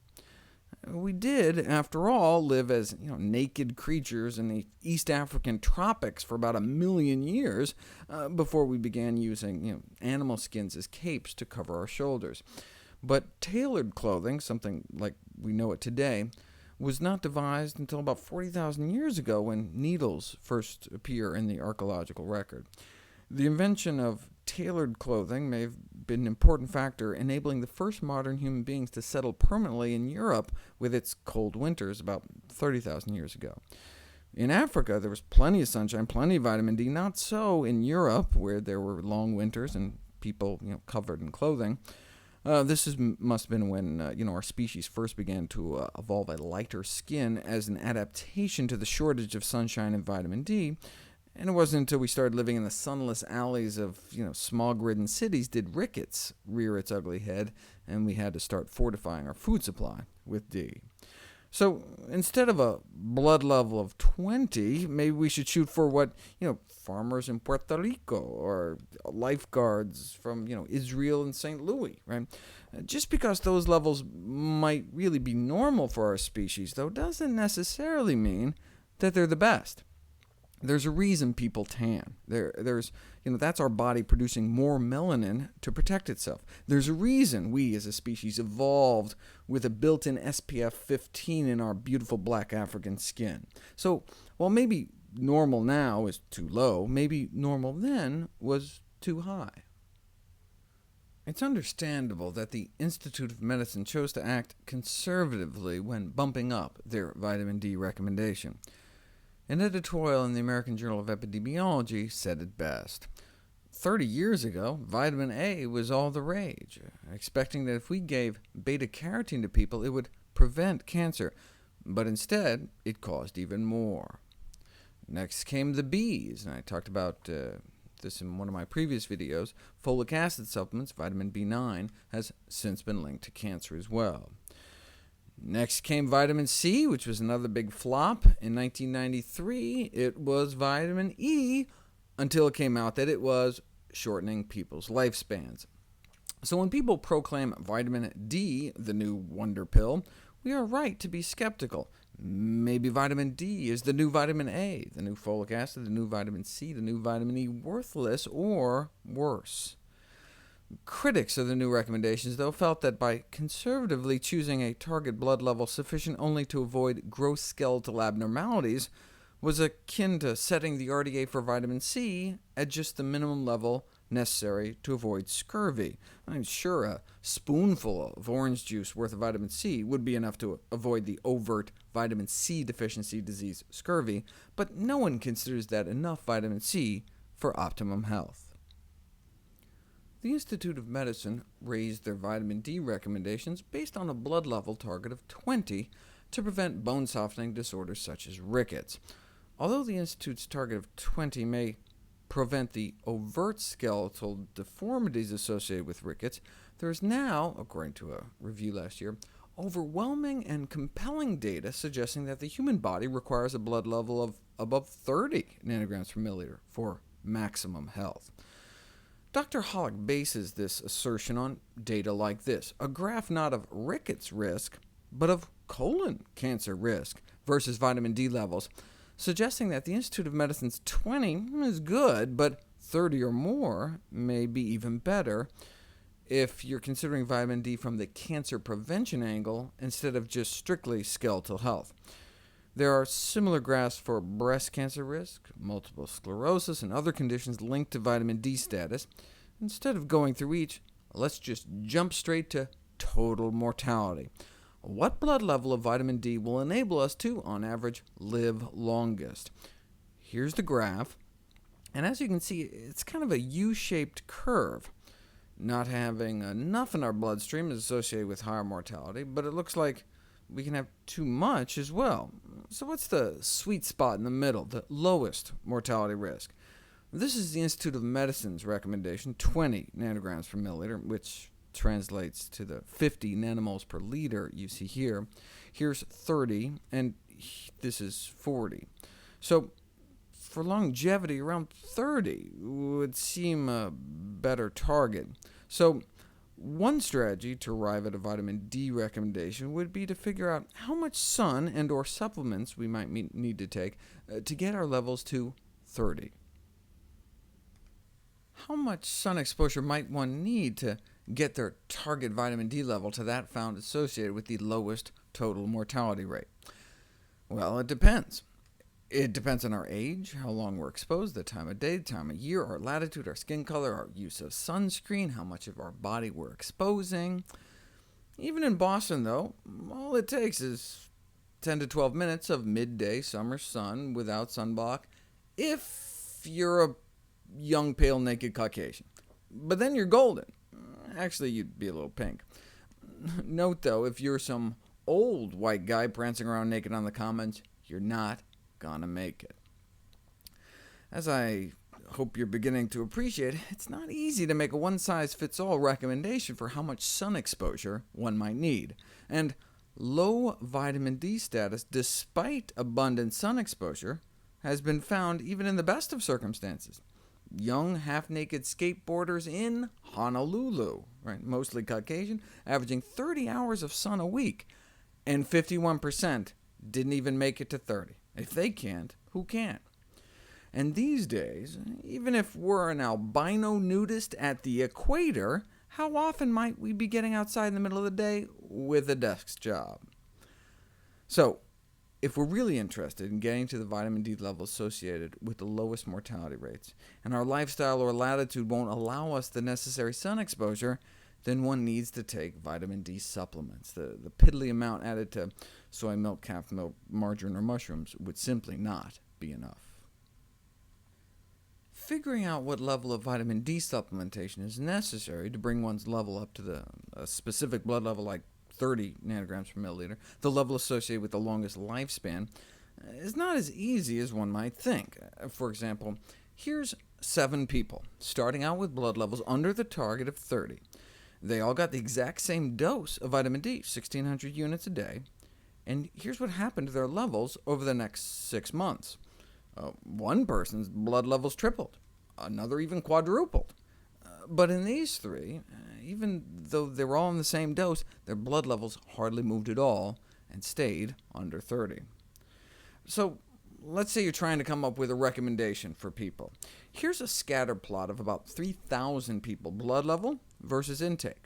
We did, after all, live as naked creatures in the East African tropics for about 1 million years before we began using animal skins as capes to cover our shoulders. But tailored clothing, something like we know it today, was not devised until about 40,000 years ago, when needles first appear in the archaeological record. The invention of tailored clothing may have been an important factor enabling the first modern human beings to settle permanently in Europe with its cold winters about 30,000 years ago. In Africa, there was plenty of sunshine, plenty of vitamin D. Not so in Europe, where there were long winters and people covered in clothing. Must have been when our species first began to evolve a lighter skin as an adaptation to the shortage of sunshine and vitamin D. And it wasn't until we started living in the sunless alleys of smog-ridden cities did rickets rear its ugly head, and we had to start fortifying our food supply with D. So instead of a blood level of 20, maybe we should shoot for what farmers in Puerto Rico or lifeguards from Israel and St. Louis, right? Just because those levels might really be normal for our species, though, doesn't necessarily mean that they're the best. There's a reason people tan. That's our body producing more melanin to protect itself. There's a reason we as a species evolved with a built-in SPF 15 in our beautiful black African skin. So while maybe normal now is too low, maybe normal then was too high. It's understandable that the Institute of Medicine chose to act conservatively when bumping up their vitamin D recommendation. An editorial in the American Journal of Epidemiology said it best. 30 years ago, vitamin A was all the rage, expecting that if we gave beta-carotene to people, it would prevent cancer, but instead, it caused even more. Next came the Bs, and I talked about this in one of my previous videos. Folic acid supplements, vitamin B9, has since been linked to cancer as well. Next came vitamin C, which was another big flop. In 1993, it was vitamin E, until it came out that it was shortening people's lifespans. So when people proclaim vitamin D the new wonder pill, we are right to be skeptical. Maybe vitamin D is the new vitamin A, the new folic acid, the new vitamin C, the new vitamin E worthless or worse. Critics of the new recommendations, though, felt that by conservatively choosing a target blood level sufficient only to avoid gross skeletal abnormalities was akin to setting the RDA for vitamin C at just the minimum level necessary to avoid scurvy. Sure, a spoonful of orange juice worth of vitamin C would be enough to avoid the overt vitamin C deficiency disease, scurvy, but no one considers that enough vitamin C for optimum health. The Institute of Medicine raised their vitamin D recommendations based on a blood level target of 20 to prevent bone-softening disorders such as rickets. Although the Institute's target of 20 may prevent the overt skeletal deformities associated with rickets, there is now, according to a review last year, overwhelming and compelling data suggesting that the human body requires a blood level of above 30 nanograms per milliliter for maximum health. Dr. Hollick bases this assertion on data like this, a graph not of rickets risk, but of colon cancer risk versus vitamin D levels, suggesting that the Institute of Medicine's 20 is good, but 30 or more may be even better if you're considering vitamin D from the cancer prevention angle instead of just strictly skeletal health. There are similar graphs for breast cancer risk, multiple sclerosis, and other conditions linked to vitamin D status. Instead of going through each, let's just jump straight to total mortality. What blood level of vitamin D will enable us to, on average, live longest? Here's the graph, and as you can see, it's kind of a U-shaped curve. Not having enough in our bloodstream is associated with higher mortality, but it looks like we can have too much as well. So what's the sweet spot in the middle, the lowest mortality risk? This is the Institute of Medicine's recommendation, 20 nanograms per milliliter, which translates to the 50 nanomoles per liter you see here. Here's 30, and this is 40. So for longevity, around 30 would seem a better target. So one strategy to arrive at a vitamin D recommendation would be to figure out how much sun and or supplements we might need to take to get our levels to 30. How much sun exposure might one need to get their target vitamin D level to that found associated with the lowest total mortality rate? Well, it depends. It depends on our age, how long we're exposed, the time of day, time of year, our latitude, our skin color, our use of sunscreen, how much of our body we're exposing. Even in Boston, though, all it takes is 10 to 12 minutes of midday summer sun without sunblock, if you're a young, pale, naked Caucasian. But then you're golden. Actually, you'd be a little pink. Note, though, if you're some old white guy prancing around naked on the commons, you're not gonna make it. As I hope you're beginning to appreciate, it's not easy to make a one-size-fits-all recommendation for how much sun exposure one might need, and low vitamin D status, despite abundant sun exposure, has been found even in the best of circumstances. Young, half-naked skateboarders in Honolulu, right, mostly Caucasian, averaging 30 hours of sun a week, and 51% didn't even make it to 30. If they can't, who can? And these days, even if we're an albino nudist at the equator, how often might we be getting outside in the middle of the day with a desk job? So, if we're really interested in getting to the vitamin D level associated with the lowest mortality rates, and our lifestyle or latitude won't allow us the necessary sun exposure, then one needs to take vitamin D supplements. The piddly amount added to soy milk, calf milk, margarine, or mushrooms would simply not be enough. Figuring out what level of vitamin D supplementation is necessary to bring one's level up to a specific blood level like 30 nanograms per milliliter, the level associated with the longest lifespan, is not as easy as one might think. For example, here's 7 people, starting out with blood levels under the target of 30. They all got the exact same dose of vitamin D, 1,600 units a day, and here's what happened to their levels over the next 6 months. One person's blood levels tripled, another even quadrupled. But in these 3, even though they were all on the same dose, their blood levels hardly moved at all and stayed under 30. So let's say you're trying to come up with a recommendation for people. Here's a scatter plot of about 3,000 people, blood level versus intake.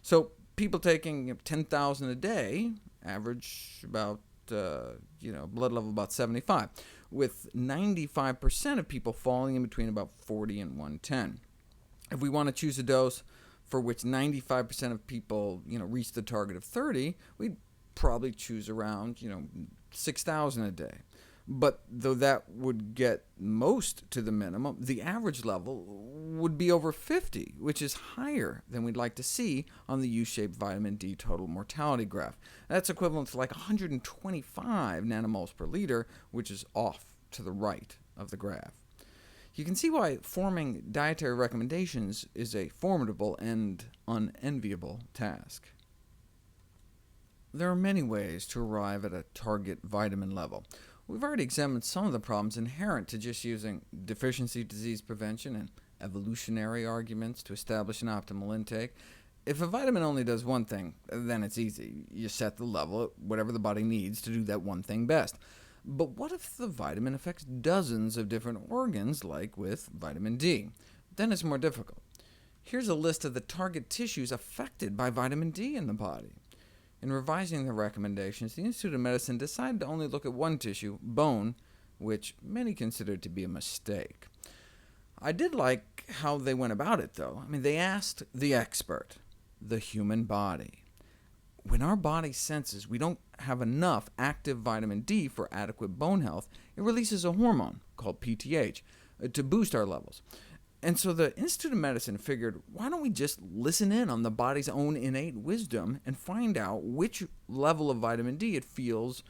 So people taking 10,000 a day average about blood level about 75, with 95% of people falling in between about 40 and 110. If we want to choose a dose for which 95% of people reach the target of 30, we'd probably choose around 6,000 a day. But though that would get most to the minimum, the average level would be over 50, which is higher than we'd like to see on the U-shaped vitamin D total mortality graph. That's equivalent to like 125 nanomoles per liter, which is off to the right of the graph. You can see why forming dietary recommendations is a formidable and unenviable task. There are many ways to arrive at a target vitamin level. We've already examined some of the problems inherent to just using deficiency disease prevention and evolutionary arguments to establish an optimal intake. If a vitamin only does one thing, then it's easy. You set the level at whatever the body needs to do that one thing best. But what if the vitamin affects dozens of different organs, like with vitamin D? Then it's more difficult. Here's a list of the target tissues affected by vitamin D in the body. In revising the recommendations, the Institute of Medicine decided to only look at one tissue, bone, which many considered to be a mistake. I did like how they went about it, though. They asked the expert, the human body. When our body senses we don't have enough active vitamin D for adequate bone health, it releases a hormone called PTH to boost our levels. And so the Institute of Medicine figured, why don't we just listen in on the body's own innate wisdom and find out which level of vitamin D it feels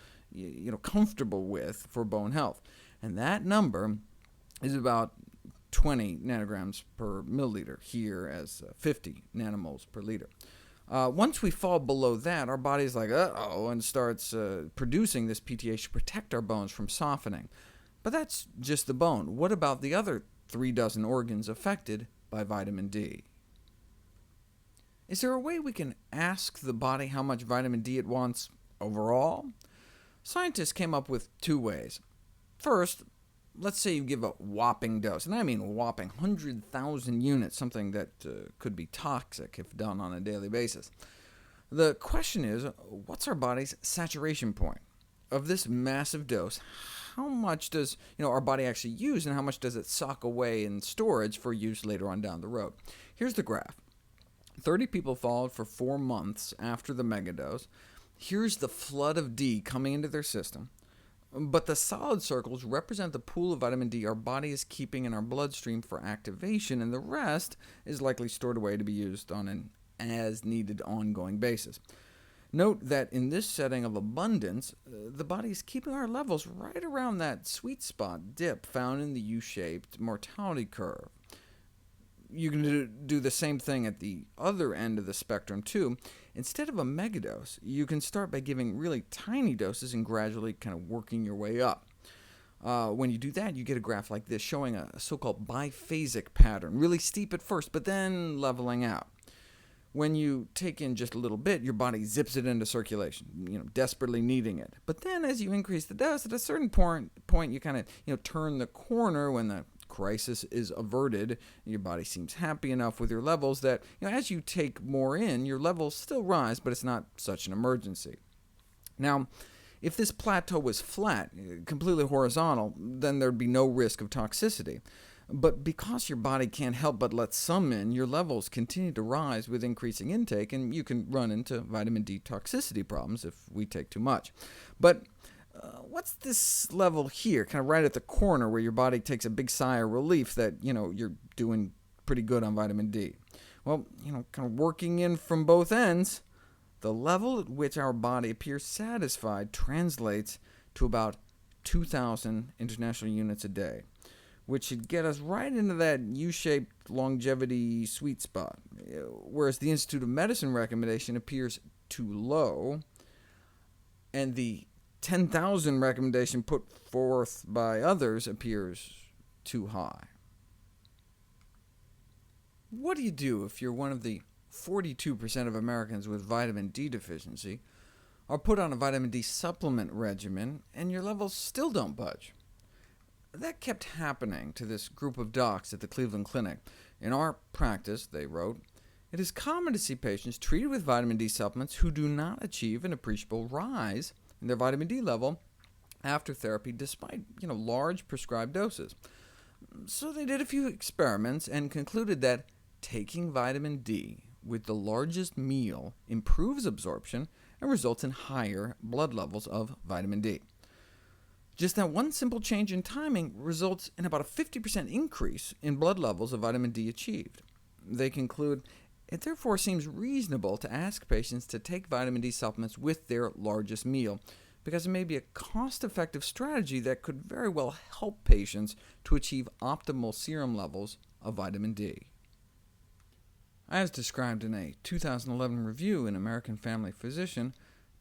comfortable with for bone health. And that number is about 20 nanograms per milliliter, here as 50 nanomoles per liter. Once we fall below that, our body's like, uh-oh, and starts producing this PTH to protect our bones from softening. But that's just the bone. What about the other 36 organs affected by vitamin D? Is there a way we can ask the body how much vitamin D it wants overall? Scientists came up with two ways. First, let's say you give a whopping dose, and I mean a whopping 100,000 units, something that could be toxic if done on a daily basis. The question is, what's our body's saturation point? Of this massive dose, how much does our body actually use, and how much does it sock away in storage for use later on down the road? Here's the graph. 30 people followed for 4 months after the megadose. Here's the flood of D coming into their system. But the solid circles represent the pool of vitamin D our body is keeping in our bloodstream for activation, and the rest is likely stored away to be used on an as-needed ongoing basis. Note that in this setting of abundance, the body is keeping our levels right around that sweet spot dip found in the U-shaped mortality curve. You can do the same thing at the other end of the spectrum, too. Instead of a megadose, you can start by giving really tiny doses and gradually kind of working your way up. When you do that, you get a graph like this, showing a so-called biphasic pattern, really steep at first, but then leveling out. When you take in just a little bit, your body zips it into circulation, desperately needing it. But then as you increase the dose, at a certain point you kind of turn the corner when the crisis is averted. Your body seems happy enough with your levels that as you take more in, your levels still rise, but it's not such an emergency. Now, if this plateau was flat, completely horizontal, then there'd be no risk of toxicity. But because your body can't help but let some in, your levels continue to rise with increasing intake, and you can run into vitamin D toxicity problems if we take too much. But what's this level here, kind of right at the corner, where your body takes a big sigh of relief that you're doing pretty good on vitamin D? Well, kind of working in from both ends, the level at which our body appears satisfied translates to about 2,000 international units a day, which should get us right into that U-shaped longevity sweet spot, whereas the Institute of Medicine recommendation appears too low, and the 10,000 recommendation put forth by others appears too high. What do you do if you're one of the 42% of Americans with vitamin D deficiency, are put on a vitamin D supplement regimen, and your levels still don't budge? That kept happening to this group of docs at the Cleveland Clinic. In our practice, they wrote, it is common to see patients treated with vitamin D supplements who do not achieve an appreciable rise in their vitamin D level after therapy, despite large prescribed doses. So they did a few experiments and concluded that taking vitamin D with the largest meal improves absorption and results in higher blood levels of vitamin D. Just that one simple change in timing results in about a 50% increase in blood levels of vitamin D achieved. They conclude, it therefore seems reasonable to ask patients to take vitamin D supplements with their largest meal, because it may be a cost-effective strategy that could very well help patients to achieve optimal serum levels of vitamin D. As described in a 2011 review in American Family Physician,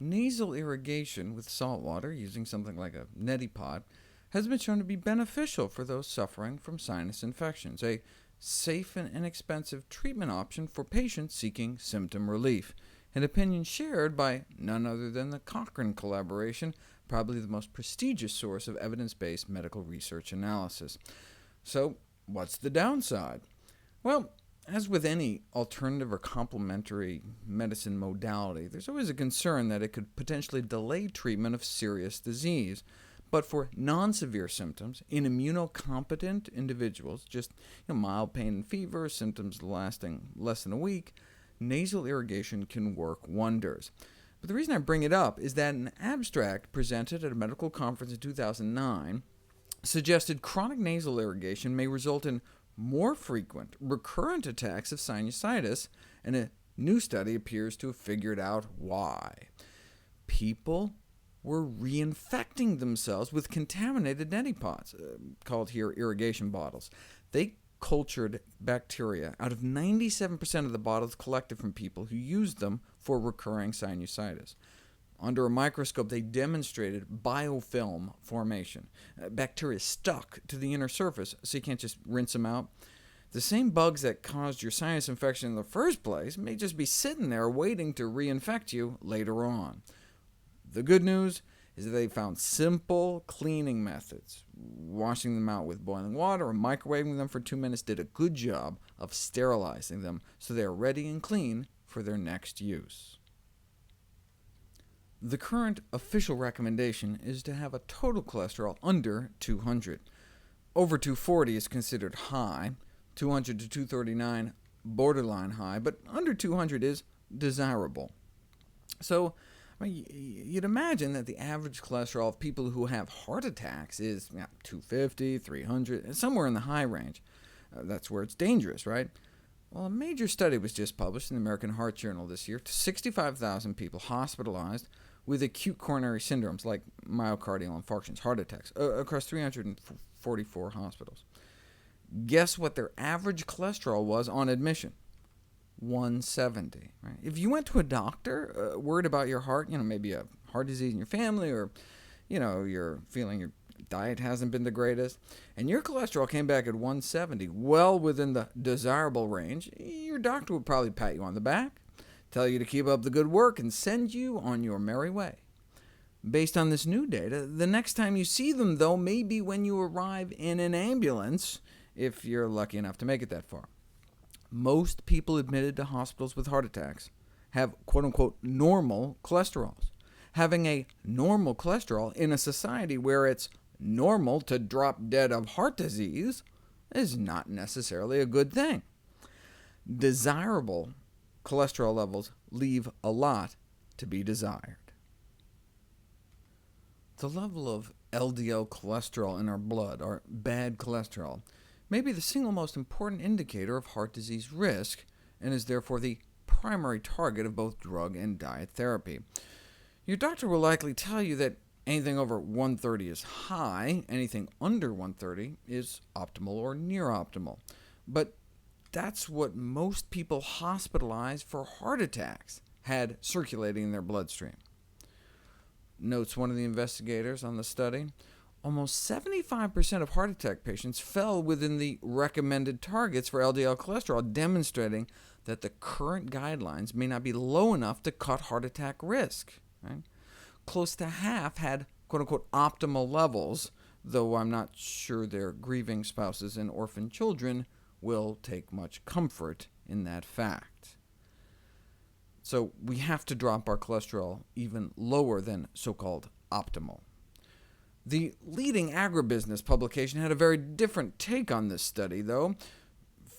Nasal irrigation with salt water using something like a neti pot has been shown to be beneficial for those suffering from sinus infections, a safe and inexpensive treatment option for patients seeking symptom relief, an opinion shared by none other than the Cochrane Collaboration, probably the most prestigious source of evidence-based medical research analysis. So, what's the downside? Well, as with any alternative or complementary medicine modality, there's always a concern that it could potentially delay treatment of serious disease. But for non-severe symptoms, in immunocompetent individuals, just mild pain and fever, symptoms lasting less than a week, nasal irrigation can work wonders. But the reason I bring it up is that an abstract presented at a medical conference in 2009 suggested chronic nasal irrigation may result in more frequent, recurrent attacks of sinusitis, and a new study appears to have figured out why. People were reinfecting themselves with contaminated neti pots, called here irrigation bottles. They cultured bacteria out of 97% of the bottles collected from people who used them for recurring sinusitis. Under a microscope, they demonstrated biofilm formation. Bacteria stuck to the inner surface, so you can't just rinse them out. The same bugs that caused your sinus infection in the first place may just be sitting there waiting to reinfect you later on. The good news is that they found simple cleaning methods. Washing them out with boiling water or microwaving them for 2 minutes did a good job of sterilizing them so they are ready and clean for their next use. The current official recommendation is to have a total cholesterol under 200. Over 240 is considered high, 200 to 239 borderline high, but under 200 is desirable. So you'd imagine that the average cholesterol of people who have heart attacks is 250, 300, somewhere in the high range. That's where it's dangerous, right? Well, a major study was just published in the American Heart Journal this year to 65,000 people hospitalized with acute coronary syndromes like myocardial infarctions, heart attacks, across 344 hospitals. Guess what their average cholesterol was on admission? 170. Right? If you went to a doctor worried about your heart, maybe a heart disease in your family, or you're feeling your diet hasn't been the greatest, and your cholesterol came back at 170, well within the desirable range, your doctor would probably pat you on the back, tell you to keep up the good work, and send you on your merry way. Based on this new data, the next time you see them, though, may be when you arrive in an ambulance, if you're lucky enough to make it that far. Most people admitted to hospitals with heart attacks have quote-unquote normal cholesterols. Having a normal cholesterol in a society where it's normal to drop dead of heart disease is not necessarily a good thing. Desirable cholesterol levels leave a lot to be desired. The level of LDL cholesterol in our blood, or bad cholesterol, may be the single most important indicator of heart disease risk, and is therefore the primary target of both drug and diet therapy. Your doctor will likely tell you that anything over 130 is high, anything under 130 is optimal or near optimal. But that's what most people hospitalized for heart attacks had circulating in their bloodstream. Notes one of the investigators on the study, almost 75% of heart attack patients fell within the recommended targets for LDL cholesterol, demonstrating that the current guidelines may not be low enough to cut heart attack risk. Right? Close to half had quote-unquote optimal levels, though I'm not sure their grieving spouses and orphan children will take much comfort in that fact. So we have to drop our cholesterol even lower than so-called optimal. The leading agribusiness publication had a very different take on this study, though.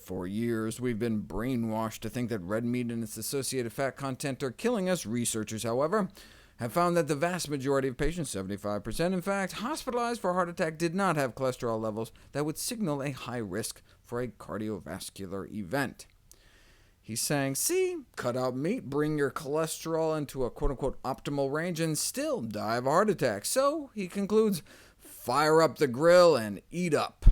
For years, we've been brainwashed to think that red meat and its associated fat content are killing us. Researchers, however, have found that the vast majority of patients, 75% in fact, hospitalized for a heart attack did not have cholesterol levels that would signal a high risk for a cardiovascular event. He's saying, see, cut out meat, bring your cholesterol into a quote-unquote optimal range, and still die of a heart attack. So, he concludes, fire up the grill and eat up.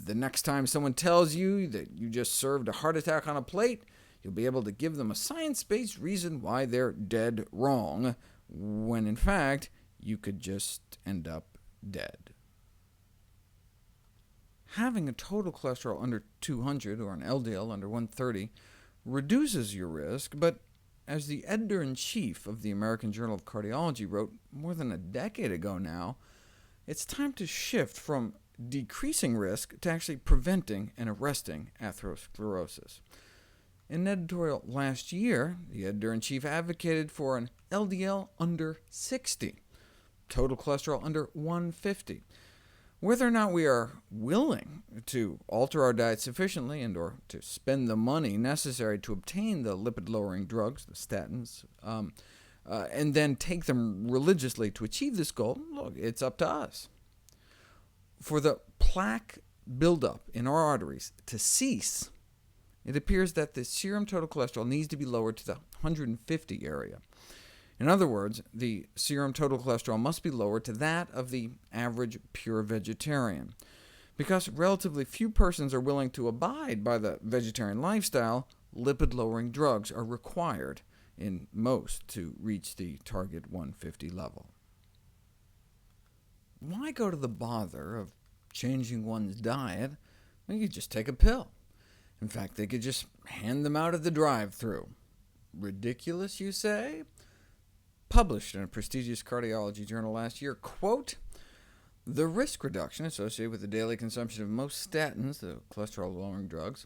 The next time someone tells you that you just served a heart attack on a plate, you'll be able to give them a science-based reason why they're dead wrong, when in fact you could just end up dead. Having a total cholesterol under 200 or an LDL under 130 reduces your risk, but as the editor-in-chief of the American Journal of Cardiology wrote more than a decade ago now, it's time to shift from decreasing risk to actually preventing and arresting atherosclerosis. In an editorial last year, the editor-in-chief advocated for an LDL under 60, total cholesterol under 150. Whether or not we are willing to alter our diet sufficiently and/or to spend the money necessary to obtain the lipid-lowering drugs, the statins, and then take them religiously to achieve this goal, look, it's up to us. For the plaque buildup in our arteries to cease, it appears that the serum total cholesterol needs to be lowered to the 150 area. In other words, the serum total cholesterol must be lowered to that of the average pure vegetarian. Because relatively few persons are willing to abide by the vegetarian lifestyle, lipid-lowering drugs are required in most to reach the target 150 level. Why go to the bother of changing one's diet when you could just take a pill? In fact, they could just hand them out at the drive-thru. Ridiculous, you say? Published in a prestigious cardiology journal last year, quote, "The risk reduction associated with the daily consumption of most statins, the cholesterol-lowering drugs,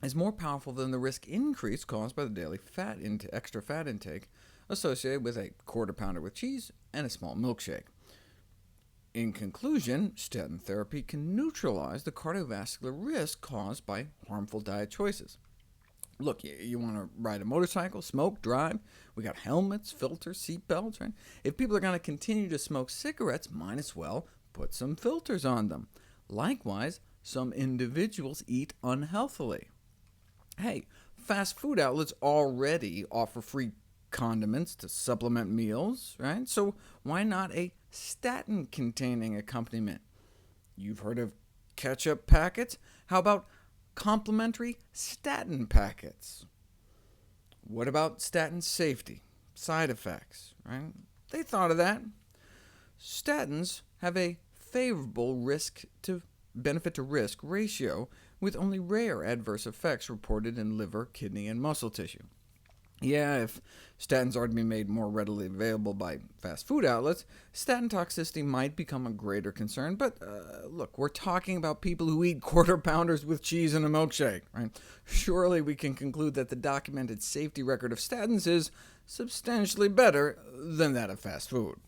is more powerful than the risk increase caused by the daily extra fat intake associated with a quarter pounder with cheese and a small milkshake. In conclusion, statin therapy can neutralize the cardiovascular risk caused by harmful diet choices." Look, you want to ride a motorcycle, smoke, drive? We got helmets, filters, seat belts, right? If people are going to continue to smoke cigarettes, might as well put some filters on them. Likewise, some individuals eat unhealthily. Hey, fast food outlets already offer free condiments to supplement meals, right? So why not a statin-containing accompaniment? You've heard of ketchup packets? How about complementary statin packets? What about statin safety, side effects, right? They thought of that. Statins have a favorable benefit-to-risk ratio, with only rare adverse effects reported in liver, kidney, and muscle tissue. Yeah, if statins are to be made more readily available by fast food outlets, statin toxicity might become a greater concern, but look, we're talking about people who eat quarter-pounders with cheese and a milkshake, right? Surely we can conclude that the documented safety record of statins is substantially better than that of fast food.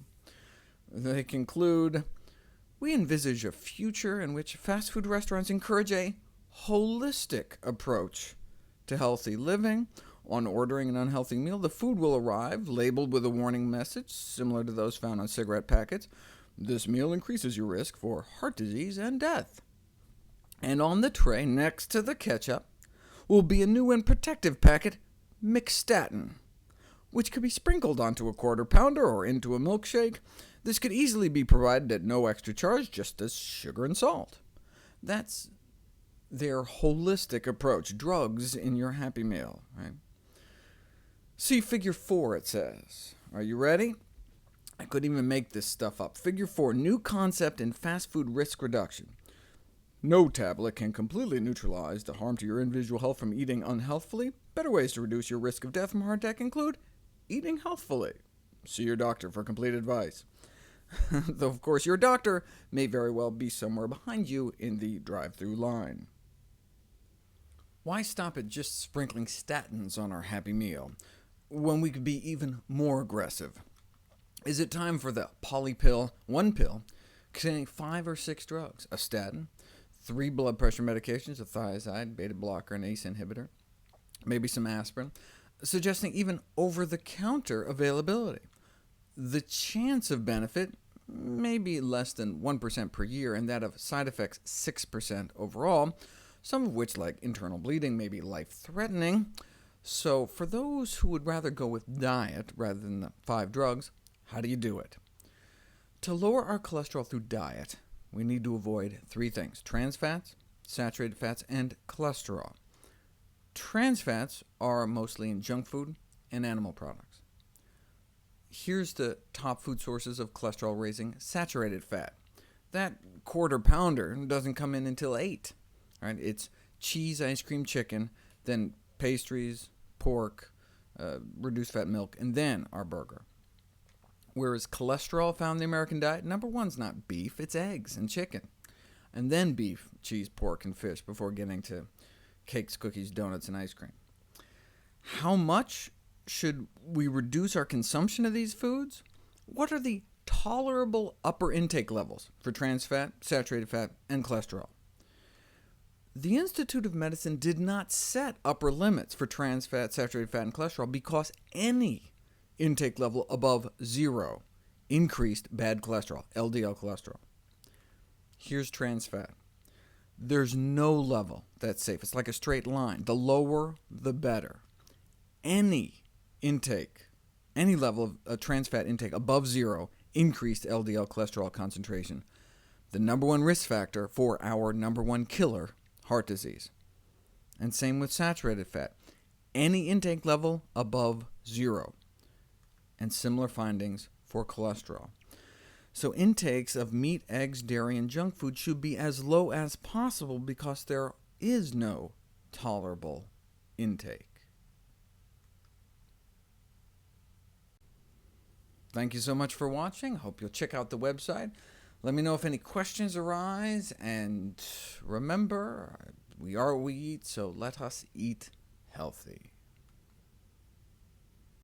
They conclude, "We envisage a future in which fast food restaurants encourage a holistic approach to healthy living. On ordering an unhealthy meal, the food will arrive labeled with a warning message, similar to those found on cigarette packets. This meal increases your risk for heart disease and death. And on the tray, next to the ketchup, will be a new and protective packet, Mixstatin, which could be sprinkled onto a quarter pounder or into a milkshake. This could easily be provided at no extra charge, just as sugar and salt." That's their holistic approach, drugs in your Happy Meal, right? See Figure 4, it says. Are you ready? I couldn't even make this stuff up. Figure 4, new concept in fast food risk reduction. No tablet can completely neutralize the harm to your individual health from eating unhealthfully. Better ways to reduce your risk of death from heart attack include eating healthfully. See your doctor for complete advice. Though, of course, your doctor may very well be somewhere behind you in the drive-thru line. Why stop at just sprinkling statins on our Happy Meal, when we could be even more aggressive? Is it time for the polypill, one pill, containing 5 or 6 drugs, a statin, 3 blood pressure medications, a thiazide, beta blocker, and ACE inhibitor, maybe some aspirin, suggesting even over-the-counter availability? The chance of benefit may be less than 1% per year, and that of side effects 6% overall, some of which, like internal bleeding, may be life-threatening. So for those who would rather go with diet rather than the 5 drugs, how do you do it? To lower our cholesterol through diet, we need to avoid 3 things: trans fats, saturated fats, and cholesterol. Trans fats are mostly in junk food and animal products. Here's the top food sources of cholesterol-raising saturated fat. That quarter pounder doesn't come in until 8. Right? It's cheese, ice cream, chicken, then pastries, pork, reduced fat milk, and then our burger. Whereas cholesterol found in the American diet, number one's not beef, it's eggs and chicken. And then beef, cheese, pork, and fish before getting to cakes, cookies, donuts, and ice cream. How much should we reduce our consumption of these foods? What are the tolerable upper intake levels for trans fat, saturated fat, and cholesterol? The Institute of Medicine did not set upper limits for trans fat, saturated fat, and cholesterol because any intake level above 0 increased bad cholesterol, LDL cholesterol. Here's trans fat. There's no level that's safe. It's like a straight line. The lower, the better. Any intake, any level of trans fat intake above 0 increased LDL cholesterol concentration, the number one risk factor for our number one killer, heart disease. And same with saturated fat. Any intake level above 0. And similar findings for cholesterol. So intakes of meat, eggs, dairy, and junk food should be as low as possible because there is no tolerable intake. Thank you so much for watching. Hope you'll check out the website. Let me know if any questions arise, and remember, we are what we eat, so let us eat healthy.